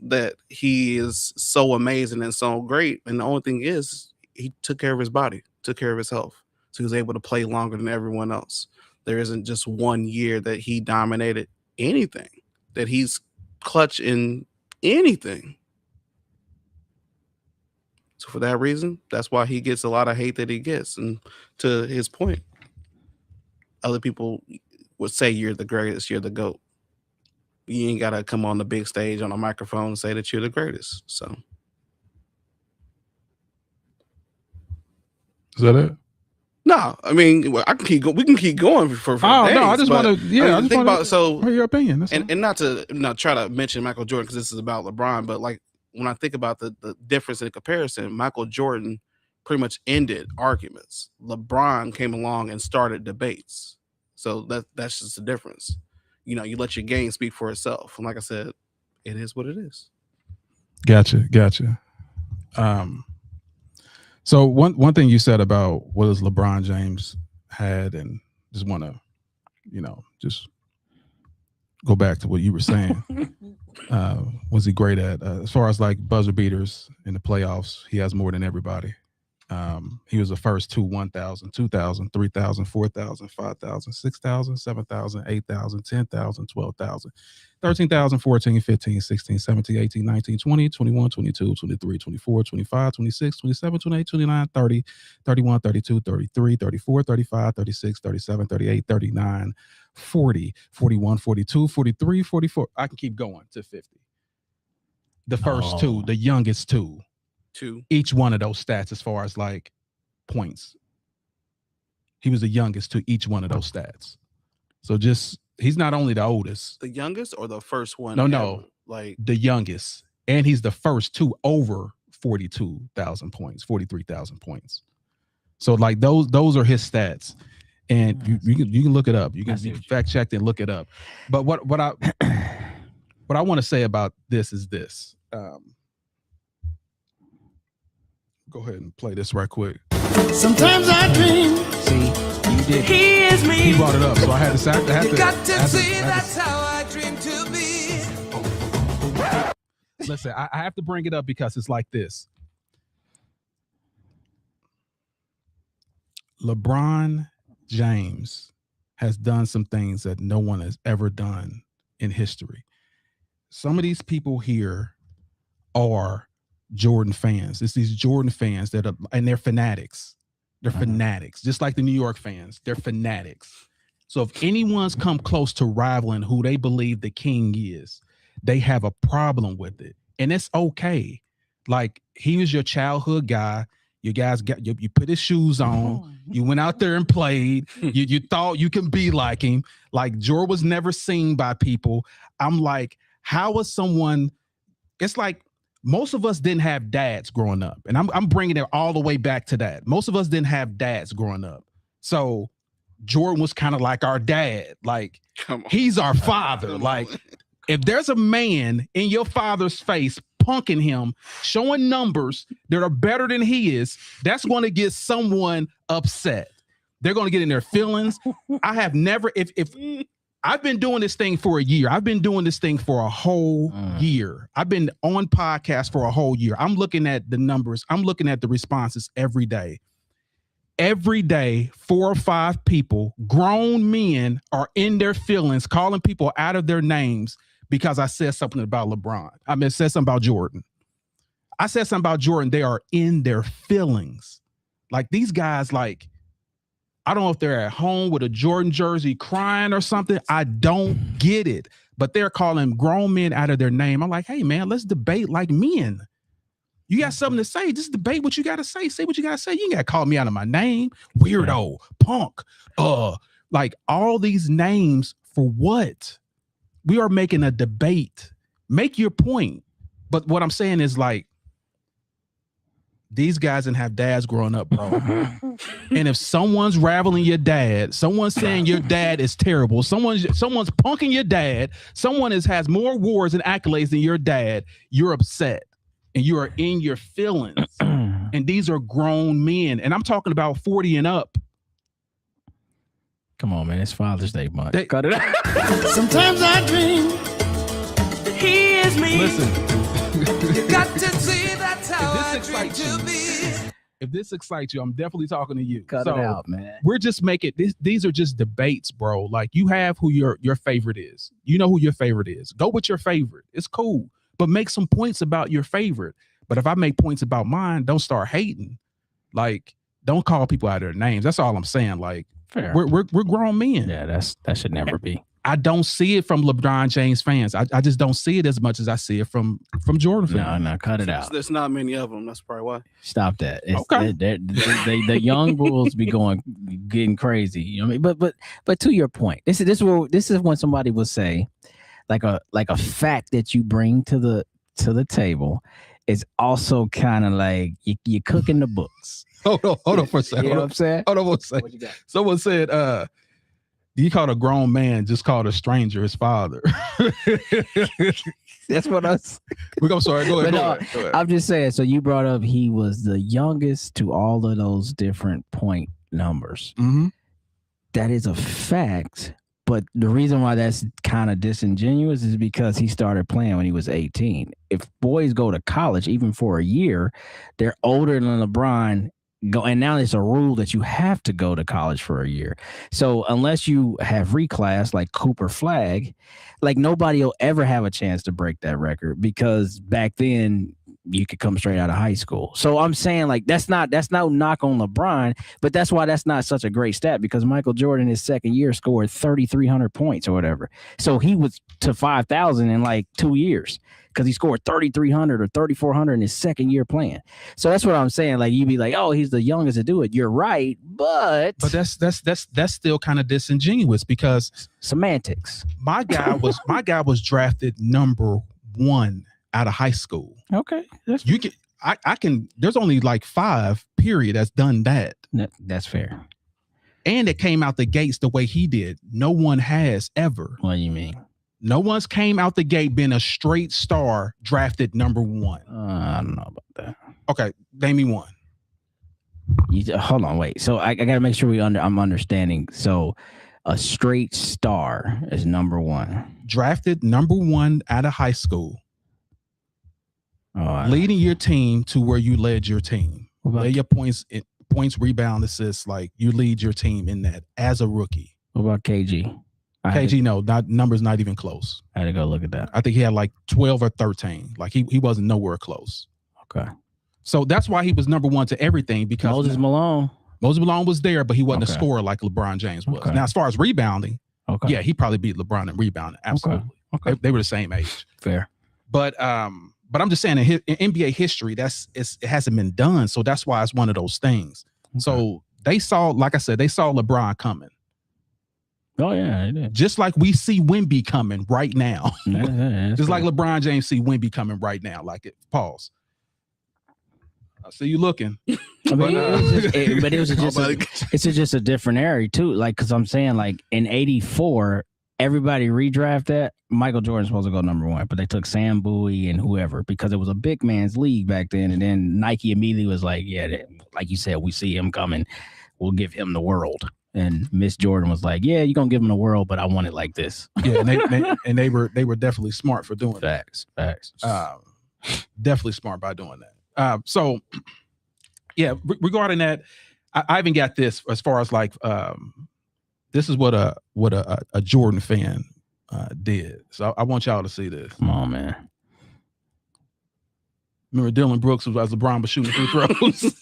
that he is so amazing and so great. And the only thing is he took care of his body, took care of his health. So he was able to play longer than everyone else. There isn't just 1 year that he dominated anything, that he's clutch in anything. So for that reason, that's why he gets a lot of hate that he gets. And to his point, other people would say you're the greatest, you're the GOAT. You ain't gotta come on the big stage on a microphone and say that you're the greatest. So Is that it? no, I mean, well, I can keep going. We can keep going for Oh days, no, I just but, want to. Yeah, I mean, just think want about so to hear your opinion. That's all. and not to try to mention Michael Jordan because this is about LeBron, but like when I think about the difference in comparison, Michael Jordan pretty much ended arguments. LeBron came along and started debates. So that's just the difference. You know, you let your game speak for itself. And like I said, it is what it is. Gotcha. So one thing you said about what does LeBron James had, and just want to, just go back to what you were saying. Was he great at as far as like buzzer beaters in the playoffs? He has more than everybody. He was the first to 1,000, 2,000, 3,000, 4,000, 5,000, 6,000, 7,000, 8,000, 10,000, 12,000, 13,000, 14, 15, 16, 17, 18, 19, 20, 21, 22, 23, 24, 25, 26, 27, 28, 29, 30, 31, 32, 33, 34, 35, 36, 37, 38, 39, 40, 41, 42, 43, 44. I can keep going to 50. The first two, the youngest two. Each one of those stats as far as like points. He was the youngest to each one of those stats. So just he's not only the oldest. The youngest or the first one? No. Like the youngest. And he's the first to over 42,000 points, 43,000 points. So like those are his stats. And you can look it up. You can fact check and look it up. But what I want to say about this is this. Go ahead and play this right quick. Sometimes I dream. See, you did. He is me. He brought it up, so I had to. That's how I dream to be. Listen, I have to bring it up because it's like this. LeBron James has done some things that no one has ever done in history. Some of these people here are Jordan fans. It's these Jordan fans that are, and they're fanatics. They're fanatics, just like the New York fans. They're fanatics. So if anyone's come close to rivaling who they believe the king is, they have a problem with it, and it's okay. Like he was your childhood guy. You guys got you put his shoes on. You went out there and played. You thought you can be like him. Like Jordan was never seen by people. I'm like, how was someone? It's like. Most of us didn't have dads growing up, and I'm bringing it all the way back to that. Most of us didn't have dads growing up, so Jordan was kind of like our dad. Like he's our father. Like if there's a man in your father's face punking him, showing numbers that are better than he is, that's going to get someone upset. They're going to get in their feelings. I have never, if I've been doing this thing for a year. I've been doing this thing for a whole year. I've been on podcasts for a whole year. I'm looking at the numbers. I'm looking at the responses every day. Every day, 4 or 5 people, grown men, are in their feelings, calling people out of their names because I said something about LeBron. I said something about Jordan. I said something about Jordan. They are in their feelings. Like these guys, like, I don't know if they're at home with a Jordan jersey crying or something. I don't get it. But they're calling grown men out of their name. I'm like, hey, man, let's debate like men. You got something to say. Just debate what you got to say. Say what you got to say. You ain't got to call me out of my name. Weirdo, punk, like all these names for what? We are making a debate. Make your point. But what I'm saying is like, these guys didn't have dads growing up, bro. And if someone's raveling your dad, someone's saying your dad is terrible, someone's punking your dad, someone has more awards and accolades than your dad, you're upset and you are in your feelings. And these are grown men. And I'm talking about 40 and up. Come on, man. It's Father's Day month. Cut it out. Sometimes I dream. He is me. Listen. You got to see that's how I dream to be. If this excites you, I'm definitely talking to you. Cut it out, man. We're just making these are just debates, bro. Like you have who your favorite is. You know who your favorite is. Go with your favorite. It's cool. But make some points about your favorite. But if I make points about mine, don't start hating. Like, don't call people out of their names. That's all I'm saying. Like, Fair. We're grown men. Yeah, that should never be. I don't see it from LeBron James fans. I just don't see it as much as I see it from Jordan fans. No, cut it out. There's not many of them. That's probably why. Stop that. Okay. The young bulls be getting crazy. You know what I mean? But to your point, this is when somebody will say, like a fact that you bring to the table is also kind of like you're cooking the books. Hold on for a second. You know what I'm saying? Hold on for a second. What you got? Someone said, you called a grown man, just called a stranger his father. That's what I was. Sorry, go ahead. But Go ahead. I'm just saying. So you brought up he was the youngest to all of those different point numbers. Mm-hmm. That is a fact. But the reason why that's kind of disingenuous is because he started playing when he was 18. If boys go to college, even for a year, they're older than LeBron. And now it's a rule that you have to go to college for a year. So unless you have reclass like Cooper Flag, like nobody will ever have a chance to break that record because back then you could come straight out of high school. So I'm saying like that's no knock on LeBron, but that's why that's not such a great stat because Michael Jordan his second year scored 3,300 points or whatever. So he was to 5,000 in like 2 years. Because he scored 3,300 or 3,400 in his second year playing. So that's what I'm saying. Like you'd be like, oh, he's the youngest to do it. You're right, but that's still kind of disingenuous because semantics. My guy was drafted number 1 out of high school. Okay, I can. There's only like 5 period that's done that. That's fair. And it came out the gates the way he did. No one has ever. What do you mean? No one's came out the gate been a straight star drafted number 1. I don't know about that. Okay, name me one. Hold on, wait. So I got to make sure I'm understanding. So a straight star is number 1. Drafted number 1 out of high school. Leading your team to where you led your team. Led your points, rebound, assists. Like you lead your team in that as a rookie. What about KG? KG, no, number's not even close. I had to go look at that. I think he had like 12 or 13. Like he wasn't nowhere close. Okay. So that's why he was number 1 to everything because Moses Malone was there, but he wasn't a scorer like LeBron James was. Now, as far as rebounding, yeah, he probably beat LeBron in rebounding. Absolutely. Okay. They were the same age. Fair. But I'm just saying in NBA history, it hasn't been done. So that's why it's one of those things. Okay. So they saw, like I said, they saw LeBron coming. Oh, yeah, it did. Just like we see Wemby coming right now. Just like cool. LeBron James see Wemby coming right now. Like it. Pause. I see you looking. I mean, it's just a different area too. Like, cause I'm saying like in '84, everybody redraft that Michael Jordan's supposed to go number 1, but they took Sam Bowie and whoever because it was a big man's league back then. And then Nike immediately was like, yeah, like you said, we see him coming. We'll give him the world. And Miss Jordan was like, yeah, you're going to give him the world, but I want it like this. Yeah. And they were definitely smart for doing Facts. Definitely smart by doing that. So yeah, regarding that, I even got this as far as like, this is what a Jordan fan did. So I want y'all to see this. Come on, man. Remember Dylan Brooks as LeBron was shooting free throws.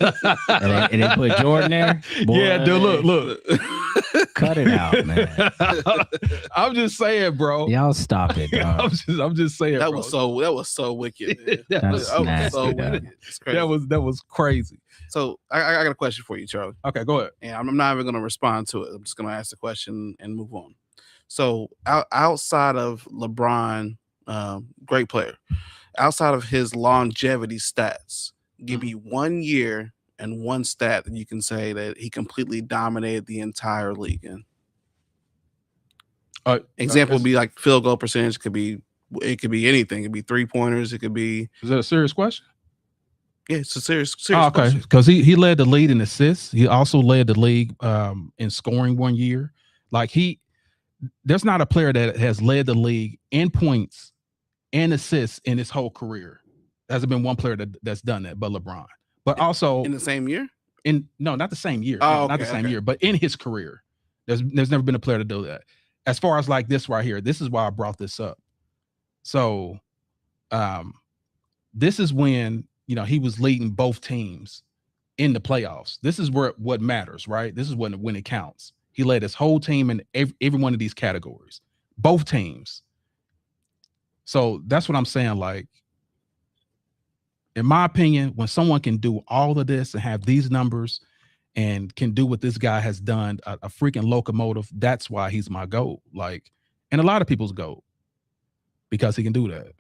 and they put Jordan there? Boy, yeah, dude, look. Cut it out, man. I'm just saying, bro. Y'all stop it, dog. I'm just saying, that bro. was so wicked, man. that was so wicked. It's crazy. That was crazy. So I got a question for you, Charlie. Okay, go ahead. And I'm not even going to respond to it. I'm just going to ask the question and move on. So outside of LeBron, great player, outside of his longevity stats, give me 1 year and 1 stat that you can say that he completely dominated the entire league in. Example would be like field goal percentage. It could be anything. It could be 3-pointers. It could be. Is that a serious question? Yeah, it's a serious okay, question. Because he led the league in assists. He also led the league in scoring 1 year. Like there's not a player that has led the league in points and assists in his whole career. There hasn't been one player that's done that but LeBron. But also in the same year? No, not the same year. Oh, not the same year, but in his career. There's never been a player to do that. As far as like this right here, this is why I brought this up. So this is when he was leading both teams in the playoffs. This is what matters, right? This is when it counts. He led his whole team in every one of these categories, both teams. So that's what I'm saying. Like, in my opinion, when someone can do all of this and have these numbers and can do what this guy has done, a freaking locomotive, that's why he's my GOAT. Like, and a lot of people's GOAT because he can do that.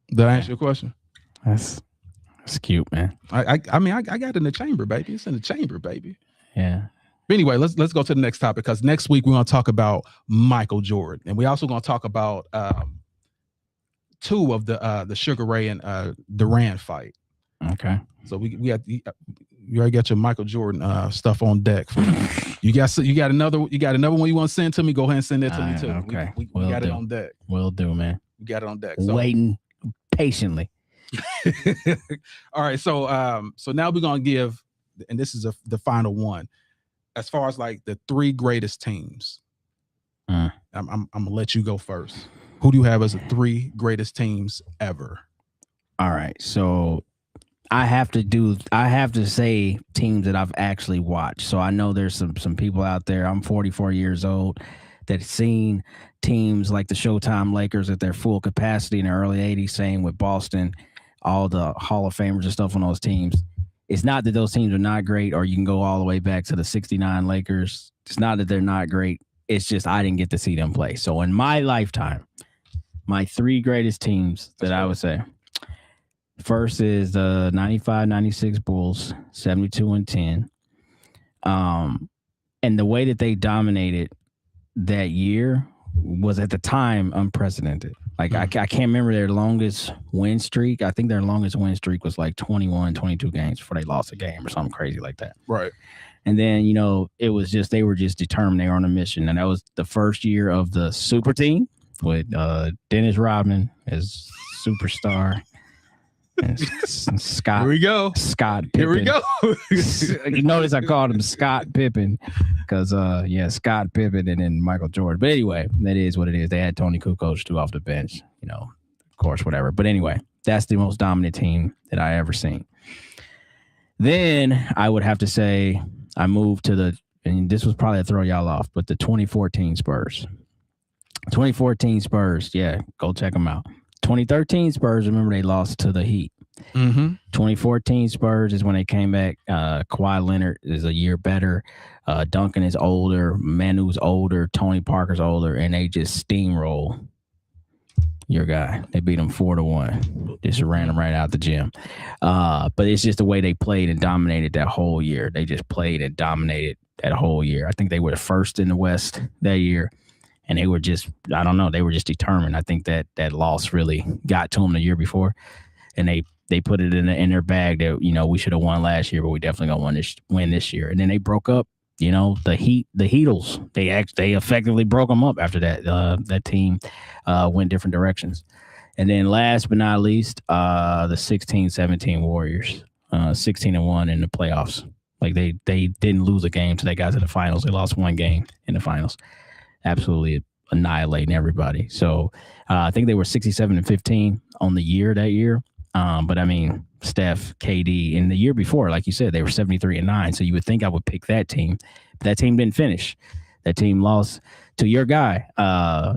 Did I answer your question? That's cute, man. I mean, I got it in the chamber, baby. It's in the chamber, baby. Yeah. But anyway, let's go to the next topic because next week we're going to talk about Michael Jordan, and we also going to talk about two of the Sugar Ray and Durant fight. Okay. So we got you already got your Michael Jordan stuff on deck. You got another one you want to send to me? Go ahead and send that to me too. Okay. We got it on deck. Will do, man. We got it on deck. So. Waiting patiently. All right. So now we're gonna give, and this is the final one, as far as like the three greatest teams. I'm gonna let you go first. Who do you have as the three greatest teams ever? All right. So I have to say teams that I've actually watched. So I know there's some people out there. I'm 44 years old that seen teams like the Showtime Lakers at their full capacity in the early 80s, same with Boston, all the Hall of Famers and stuff on those teams. It's not that those teams are not great, or you can go all the way back to the 69 Lakers. It's not that they're not great. It's just I didn't get to see them play. So in my lifetime, my three greatest teams that I would say, first is the 95-96 Bulls, 72-10. And the way that they dominated that year was at the time unprecedented. Like I can't remember their longest win streak. I think their longest win streak was like 21, 22 games before they lost a game or something crazy like that. Right. And then, it was just, they were just determined. They were on a mission. And that was the first year of the super team with Dennis Rodman as superstar. And Scott. Here we go. Scott Pippen. Here we go. You notice I called him Scott Pippen because, Scott Pippen and then Michael Jordan. But anyway, that is what it is. They had Tony Kukoc too off the bench, of course, whatever. But anyway, that's the most dominant team that I ever seen. Then I would have to say I moved to and this was probably to throw y'all off, but the 2014 Spurs. 2014 Spurs, yeah, go check them out. 2013 Spurs, remember they lost to the Heat. 2014 Spurs is when they came back. Kawhi Leonard is a year better. Duncan is older. Manu's older. Tony Parker's older. And they just steamroll your guy. They beat him 4-1. Just ran him right out the gym. But it's just the way they played and dominated that whole year. They just played and dominated that whole year. I think they were the first in the West that year. And they were just, I don't know, they were just determined. I think that loss really got to them the year before. And they put it in their bag that, we should have won last year, but we definitely going to win this year. And then they broke up, the Heatles. They effectively broke them up after that. That team went different directions. And then last but not least, the 16-17 Warriors, 16-1 in the playoffs. Like they didn't lose a game till they got to the finals. They lost one game in the finals. Absolutely annihilating everybody. So I think they were 67-15 on the year that year. But I mean, Steph, KD, and the year before, like you said, they were 73-9. So you would think I would pick that team. But that team didn't finish. That team lost to your guy,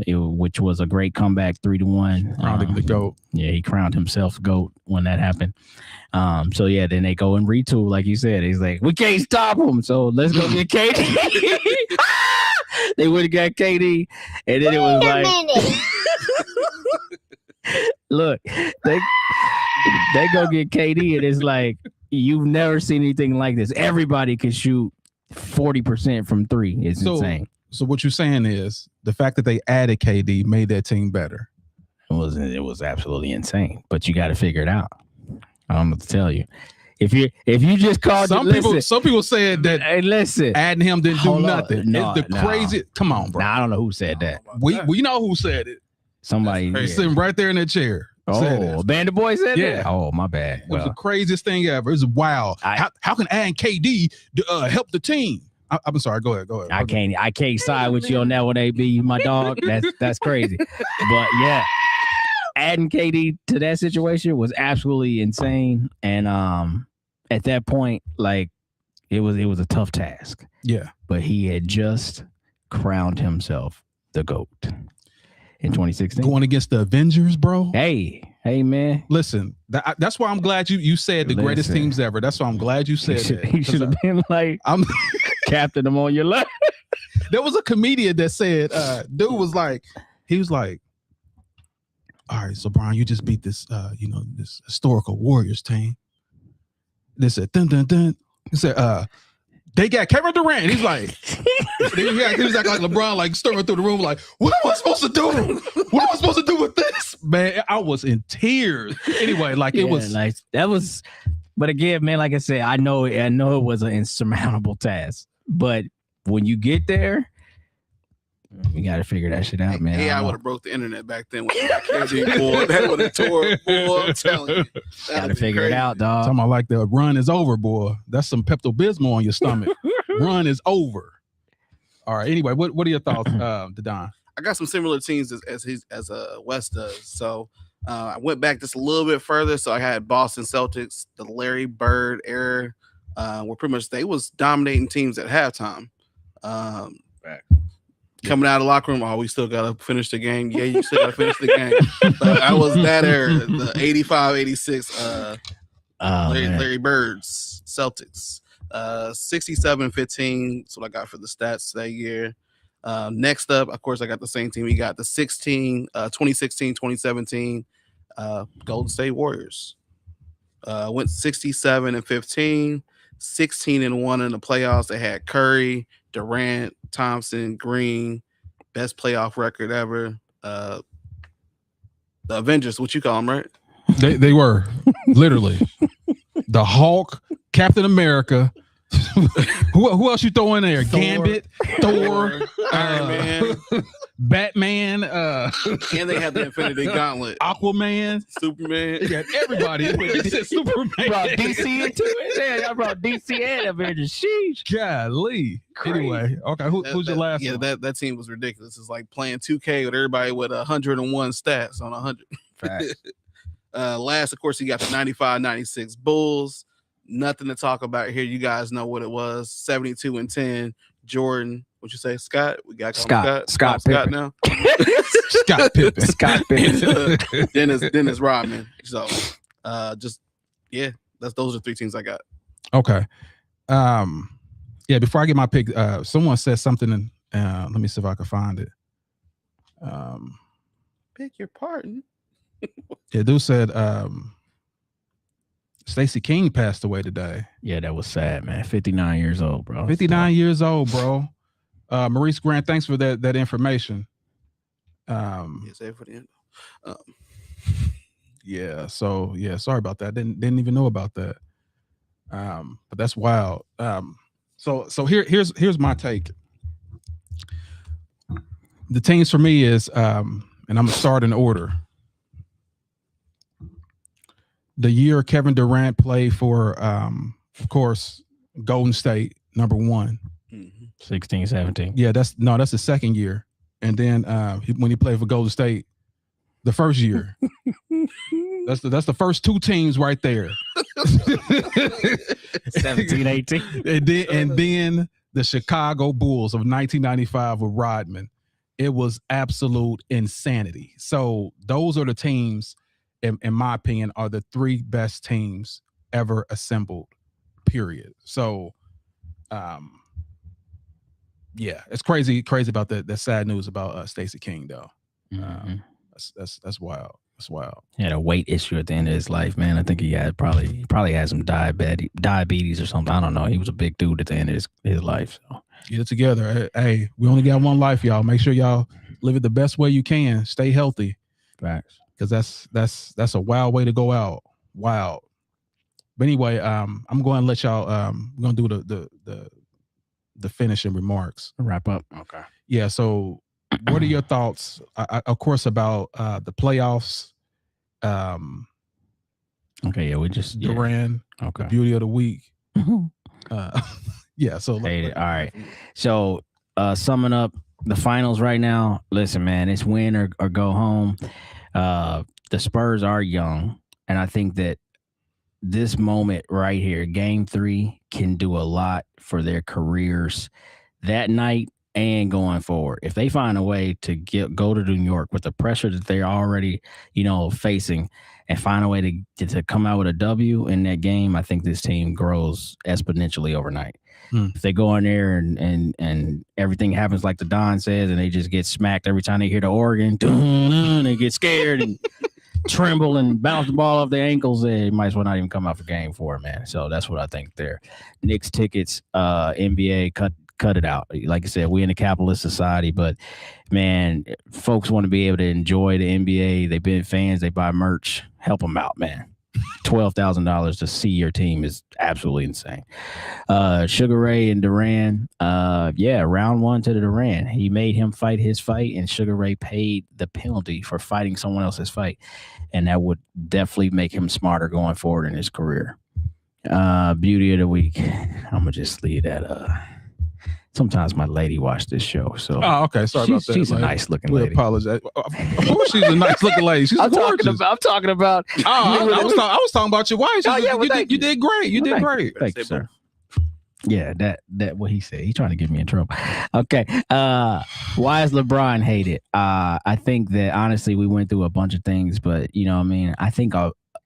which was a great comeback, 3-1. Crowned him the GOAT. Yeah, he crowned himself GOAT when that happened. So yeah, then they go and retool, like you said. He's like, we can't stop him, so let's go get KD. They would have got KD, and then it was like, look, they go get KD, and it's like, you've never seen anything like this. Everybody can shoot 40% from three. It's insane. So what you're saying is the fact that they added KD made that team better. It was absolutely insane, but you got to figure it out. I don't know what to tell you. If you just called some people said that adding him didn't do nothing. No, it's the crazy. Come on, bro. Nah, I don't know who said that. We know who said it. Somebody sitting right there in that chair. Oh, Band of Boys said that? Yeah. Oh, my bad. It was the craziest thing ever. It was wild. How can adding KD help the team? I'm sorry. Go ahead. I can't side with you on that one, AB, my dog. That's crazy. But yeah, adding KD to that situation was absolutely insane. And at that point, like, It was a tough task, Yeah. but he had just crowned himself the GOAT in 2016. Going against the Avengers, bro. Hey, man. Listen, that's why I'm glad you said the greatest Listen. teams ever. That's why I'm glad you said that. He should have been like I'm captain him on your left. There was a comedian that said, dude was like, he was like, all right, so Brian, you just beat this, this historical Warriors team. They said, dun, dun, dun. He said, they got Kevin Durant. He's like, he was like LeBron, like storming through the room, like, what am I supposed to do? What am I supposed to do with this? Man, I was in tears. Anyway, like it was like that was, but again, man, like I said, I know it was an insurmountable task, but when you get there, we got to figure that shit out, man. Hey, I would have broke the internet back then. When that would have tore, boy. I'm telling you, got to figure it out, dog. talking about like the run is over, boy. That's some Pepto-Bismol on your stomach. Run is over. All right. Anyway, what are your thoughts, Don? I got some similar teams as Wes does. So I went back just a little bit further. So I had Boston Celtics, the Larry Bird era, where pretty much they was dominating teams at halftime. Coming out of the locker room, we still gotta finish the game. Yeah, you still gotta finish the game. I was that era, the 85-86 Larry Bird's Celtics. 67-15. That's what I got for the stats that year. Next up, of course, I got the same team. We got the 2016-2017 Golden State Warriors. Went 67-15, 16-1 in the playoffs. They had Curry, Durant, Thompson, Green, best playoff record ever. The Avengers, what you call them, right? They were literally the Hulk, Captain America. Who else you throw in there? Thor. Gambit, Thor, Iron Man, Batman, and they had the Infinity Gauntlet, Aquaman, Superman. They got everybody. They said Superman. Brought DC into it. Yeah, I brought DC and Avengers. Sheesh. Golly. Crazy. Anyway, okay. Who's your last? Yeah, one? that team was ridiculous. It's like playing 2K with everybody with 101 stats on 100. Facts. Last, of course, you got the 95-96 Bulls. Nothing to talk about here. You guys know what it was. 72-10. Jordan, what you say, Scott? We got Scott now. Scott Pippen. Scott Pippen. Dennis Rodman. So, those are three teams I got. Okay. Yeah. Before I get my pick, someone said something. Let me see if I can find it. Pick your pardon. Yeah, dude said Stacey King passed away today. Yeah, that was sad, man. 59 years old, bro. 59 years old, bro. Maurice Grant, thanks for that information. Save for the end. Yeah, so yeah, sorry about that. Didn't even know about that. But that's wild. So here's my take. The teams for me is and I'm gonna start in order. The year Kevin Durant played for of course Golden State, number 1. 16-17. Yeah, that's the second year. And then when he played for Golden State, the first year. That's the first two teams right there. 17-18. And then the Chicago Bulls of 1995 with Rodman. It was absolute insanity. So those are the teams, in my opinion, are the three best teams ever assembled, period. So yeah, it's crazy about that sad news about Stacey King though. That's wild. That's wild. He had a weight issue at the end of his life, man. I think he probably had some diabetes or something. I don't know. He was a big dude at the end of his life. So Get it together. Hey, we only got one life, y'all. Make sure y'all live it the best way you can. Stay healthy. Facts. Because that's a wild way to go out. Wild. But anyway, I'm going to let y'all we're going to do the finishing remarks. Wrap up. Okay. Yeah, so what are your thoughts, of course, about the playoffs? Okay, yeah, we just Duran, okay. Beauty of the week. Yeah, so all right. So summing up the finals right now, listen, man, it's win or go home. The Spurs are young, and I think that this moment right here, game 3, can do a lot for their careers that night and going forward. If they find a way to go to New York with the pressure that they're already, facing, and find a way to come out with a W in that game, I think this team grows exponentially overnight. If they go in there and everything happens like the Don says, and they just get smacked every time they hear the organ, they get scared and tremble and bounce the ball off their ankles, they might as well not even come out for game 4, man. So that's what I think there. Knicks tickets, NBA, cut it out. Like I said, we're in a capitalist society, but man, folks want to be able to enjoy the NBA. They've been fans, they buy merch. Help them out, man. $12,000 to see your team is absolutely insane. Sugar Ray and Duran, round 1 to the Duran. He made him fight his fight, and Sugar Ray paid the penalty for fighting someone else's fight, and that would definitely make him smarter going forward in his career. Beauty of the week, I'm gonna just leave that. Sometimes my lady watched this show, so okay. Sorry about that. She's a nice looking we lady. Apologize. Of course, she's a nice looking lady. She's gorgeous. I'm talking about. I was talking about your wife. You did great. You did great. Thank you, sir. Yeah, that what he said. He's trying to get me in trouble. Okay. Why is LeBron hated? I think that honestly we went through a bunch of things, but I think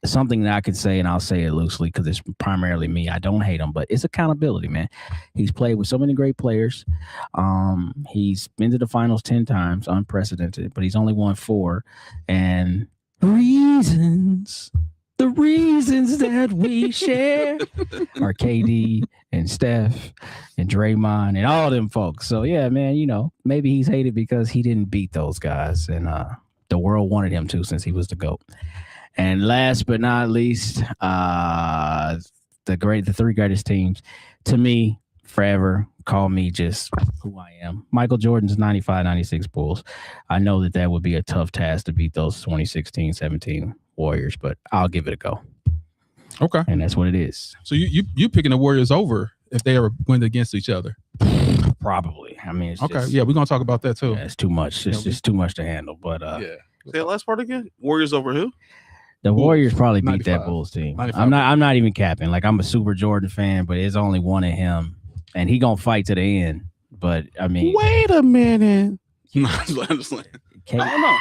something that I could say, and I'll say it loosely because it's primarily me. I don't hate him, but it's accountability, man. He's played with so many great players. He's been to the finals 10 times, unprecedented, but he's only won 4. And the reasons that we share are KD and Steph and Draymond and all them folks. So yeah, man, maybe he's hated because he didn't beat those guys, and the world wanted him to since he was the GOAT. And last but not least, the 3 greatest teams to me forever. Call me just who I am. Michael Jordan's 95-96 Bulls. I know that would be a tough task to beat those 2016-17 Warriors, but I'll give it a go. Okay. And that's what it is. So you picking the Warriors over if they ever went against each other? Probably. I mean, it's okay. Just, yeah, we're gonna talk about that too. Yeah, it's too much. It's just too much to handle. But Say the last part again. Warriors over who? The Warriors probably beat 95. that Bulls team. 95. I'm not even capping. Like, I'm a super Jordan fan, but it's only one of him, and he gonna fight to the end. But I mean, wait a minute. I don't know.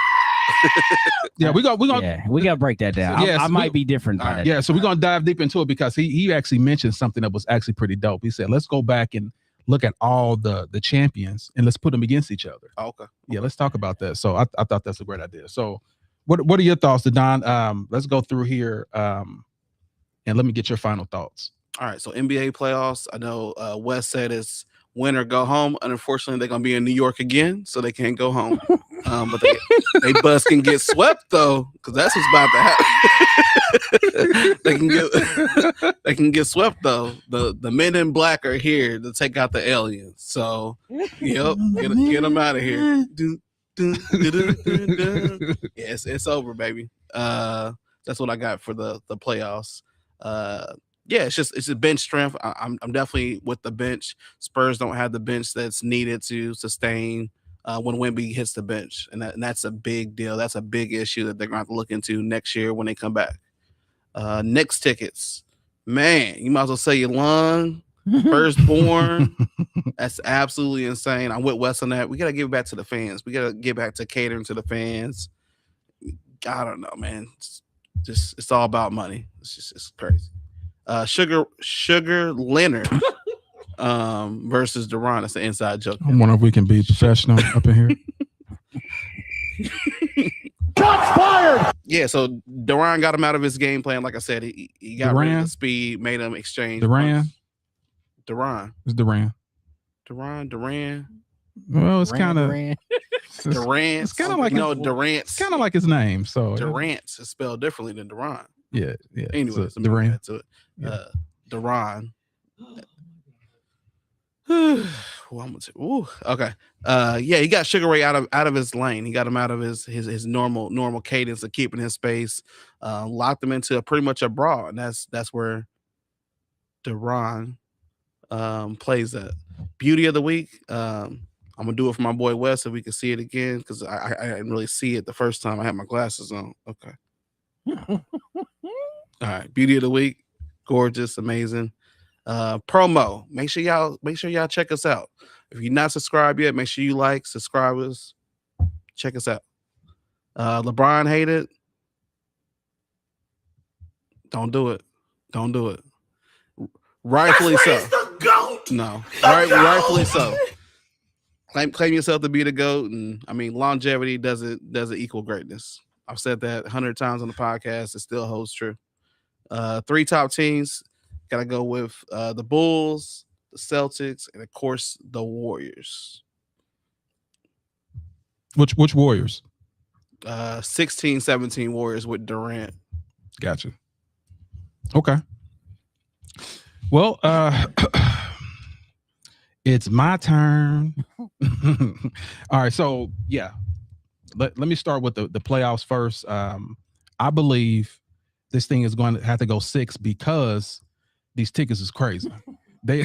Yeah, we gonna we gotta break that down. Yes, I might be different. By that. Yeah, so we're gonna dive deep into it because he actually mentioned something that was actually pretty dope. He said, let's go back and look at all the champions and let's put them against each other. Oh, okay. Yeah, let's talk about that. So I thought that's a great idea. So what are your thoughts, Don? Let's go through here and let me get your final thoughts. All right. So NBA playoffs. I know Wes said it's win or go home. And unfortunately, they're gonna be in New York again, so they can't go home. But they bust can get swept though, because that's what's about to happen. they can get swept though. The men in black are here to take out the aliens. So yep, get them out of here. Yes, it's over, baby. That's what I got for the playoffs. It's just bench strength. I'm definitely with the bench. Spurs don't have the bench that's needed to sustain when Wemby hits the bench, and that's a big deal. That's a big issue that they're going to have to look into next year when they come back. Knicks tickets, man, you might as well say your lung, firstborn. That's absolutely insane. I'm with Wes on that. We got to give it back to the fans. We got to get back to catering to the fans. I don't know, man. It's all about money. It's crazy. Sugar Leonard versus Duran. That's the inside joke. I wonder if we can be professional up in here. Shots fired! Yeah, so Duran got him out of his game plan. Like I said, he got rid of the speed, made him exchange. Duran. It's Duran. Well, it's kind of Durant. It's kind of like Durant. It's kind of like his name. So Durant is spelled differently than Duran. Yeah. Anyways, so Duran. To it. Duran. Okay. He got Sugar Ray out of his lane. He got him out of his normal cadence of keeping his space. Locked him into pretty much a brawl, and that's where Duran plays at. Beauty of the week. I'm gonna do it for my boy Wes so we can see it again because I didn't really see it the first time I had my glasses on. Okay. All right. Beauty of the week. gorgeous, amazing. Promo. Make sure y'all check us out. If you're not subscribed yet, make sure you like, subscribe us, check us out. LeBron hated. Don't do it. Don't do it. Rightfully so. No, rightfully so. Claim yourself to be the GOAT, and I mean longevity doesn't equal greatness. I've said that 100 times on the podcast. It still holds true. 3 top teams. Gotta go with the Bulls, the Celtics, and of course the Warriors. Which Warriors? 16-17 Warriors with Durant. Gotcha. Okay. Well, it's my turn. All right. So yeah, let me start with the playoffs first. I believe this thing is going to have to go 6 because these tickets is crazy. They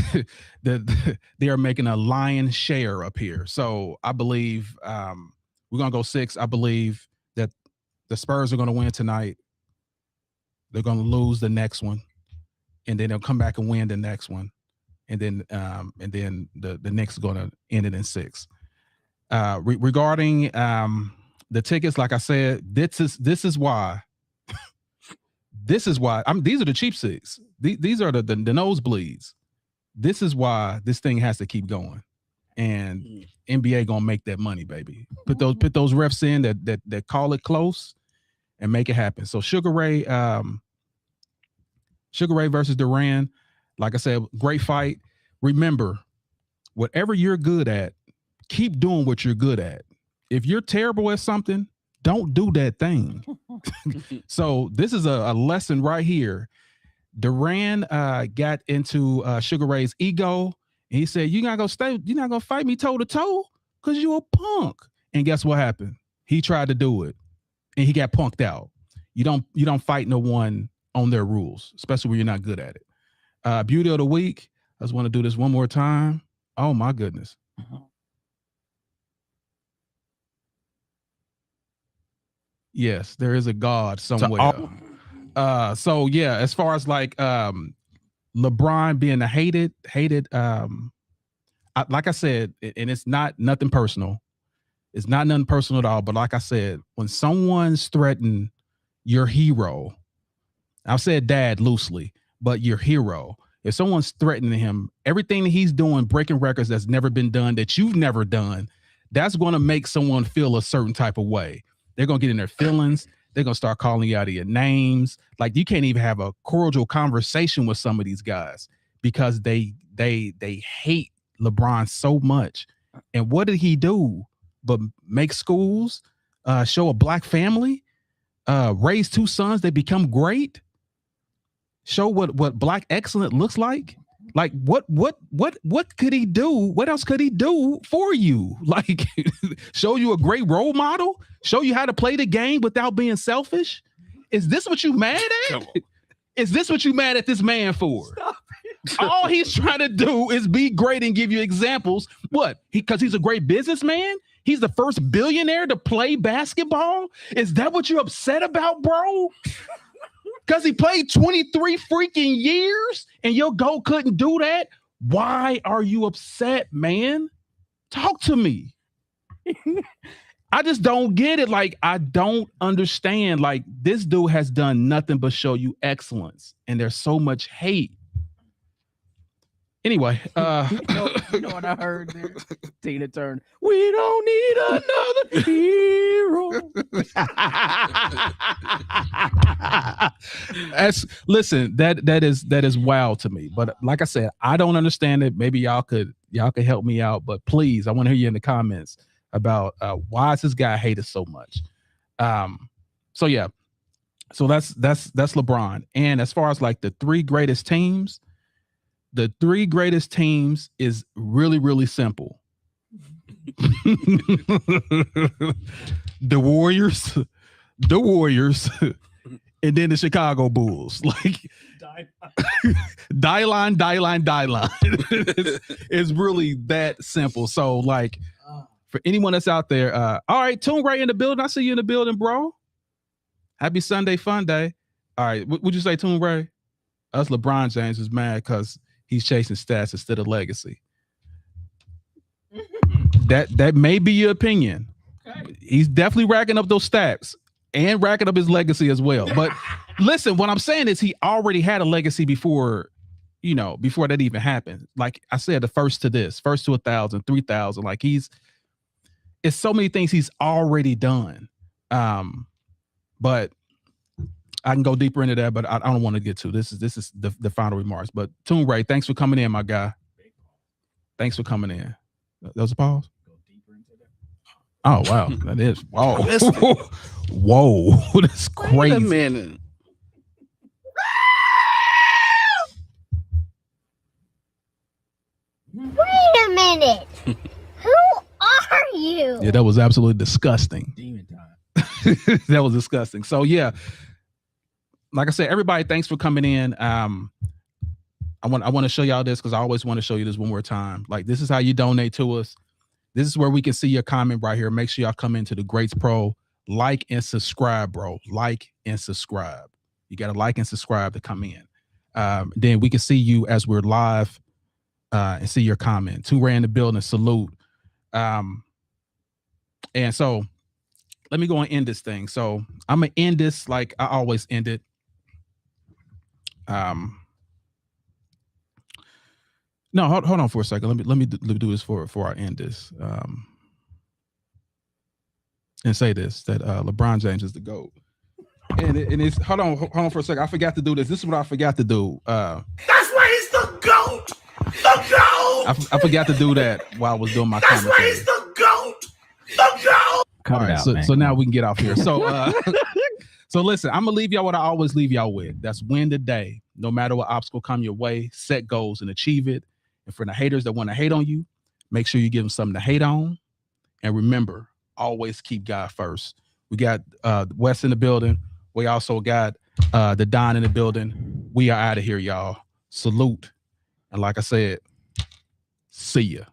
are making a lion's share up here. So I believe we're gonna go 6. I believe that the Spurs are gonna win tonight. They're gonna lose the next one, and then they'll come back and win the next one, and then the Knicks are gonna end it in 6. Regarding the tickets, like I said, this is why. This is why these are the cheap seats. These are the nosebleeds. This is why this thing has to keep going, and NBA gonna make that money, baby. Put those refs in that call it close, and make it happen. So Sugar Ray versus Duran, like I said, great fight. Remember, whatever you're good at, keep doing what you're good at. If you're terrible at something, don't do that thing. So this is a lesson right here. Duran got into Sugar Ray's ego, and he said, you're not gonna fight me toe to toe because you're a punk. And guess what happened? He tried to do it, and he got punked out. You don't fight no one on their rules, especially when you're not good at it. Beauty of the week. I just want to do this one more time. Oh my goodness. Yes, there is a God somewhere. So yeah, as far as like LeBron being a hated, like I said, and it's not nothing personal. It's not nothing personal at all. But like I said, when someone's threatened your hero, I've said dad loosely, but your hero, if someone's threatening him, everything that he's doing, breaking records that's never been done, that you've never done, that's going to make someone feel a certain type of way. They're going to get in their feelings. They're going to start calling you out of your names. Like you can't even have a cordial conversation with some of these guys because they hate LeBron so much. And what did he do? But make schools, show a black family, raise 2 sons that become great, show what black excellence looks like. Like what could he do? What else could he do for you? Like show you a great role model, show you how to play the game without being selfish. Is this what you mad at? Is this what you mad at this man for? All he's trying to do is be great and give you examples. What? Because he's a great businessman? He's the first billionaire to play basketball? Is that what you're upset about, bro? Because he played 23 freaking years and your GOAT couldn't do that? Why are you upset, man? Talk to me. I just don't get it. Like, I don't understand. Like, this dude has done nothing but show you excellence. And there's so much hate. Anyway, you know what I heard there? Tina Turner. We don't need another hero. Listen, that is wild to me. But like I said, I don't understand it. Maybe y'all could help me out. But please, I want to hear you in the comments about why is this guy hated so much. So yeah, so that's LeBron. And as far as like the 3 greatest teams. The 3 greatest teams is really, really simple. The Warriors, and then the Chicago Bulls. Like die line. It's really that simple. So like for anyone that's out there, all right, Toon Ray in the building. I see you in the building, bro. Happy Sunday fun day. All right, what'd you say, Toon Ray? Us LeBron James is mad because he's chasing stats instead of legacy. That may be your opinion. He's definitely racking up those stats and racking up his legacy as well. But listen, what I'm saying is he already had a legacy before that even happened. Like I said, the first to 1,000, 3,000. Like it's so many things he's already done. But I can go deeper into that, but I don't want to get to this. Is the final remarks. But Toon Ray, thanks for coming in, my guy. Thanks for coming in. That was a pause. Oh wow, that is whoa, that's crazy. Wait a minute. Wait a minute. Who are you? Yeah, that was absolutely disgusting. Demon time. That was disgusting. So yeah, like I said, everybody, thanks for coming in. I want to show y'all this because I always want to show you this one more time. Like this is how you donate to us. This is where we can see your comment right here. Make sure y'all come into the Greats Pro, like and subscribe, bro. Like and subscribe. You got to like and subscribe to come in. Then we can see you as we're live and see your comment. Toon Ray in the building. Salute. And so let me go and end this thing. So I'm gonna end this like I always end it. No, hold on for a second. Let me do this for I end this. And say this that LeBron James is the GOAT. And it's hold on for a second. I forgot to do this. This is what I forgot to do. That's why he's the GOAT. The GOAT. I forgot to do that while I was doing my That's why commentary. he's the GOAT. The GOAT. Cut All it right, out, so, man. so now we can get off here. So so listen, I'm gonna leave y'all what I always leave y'all with. That's win the day. No matter what obstacle come your way, set goals and achieve it. And for the haters that want to hate on you, make sure you give them something to hate on. And remember, always keep God first. We got Wes in the building. We also got the Don in the building. We are out of here, y'all. Salute. And like I said, see ya.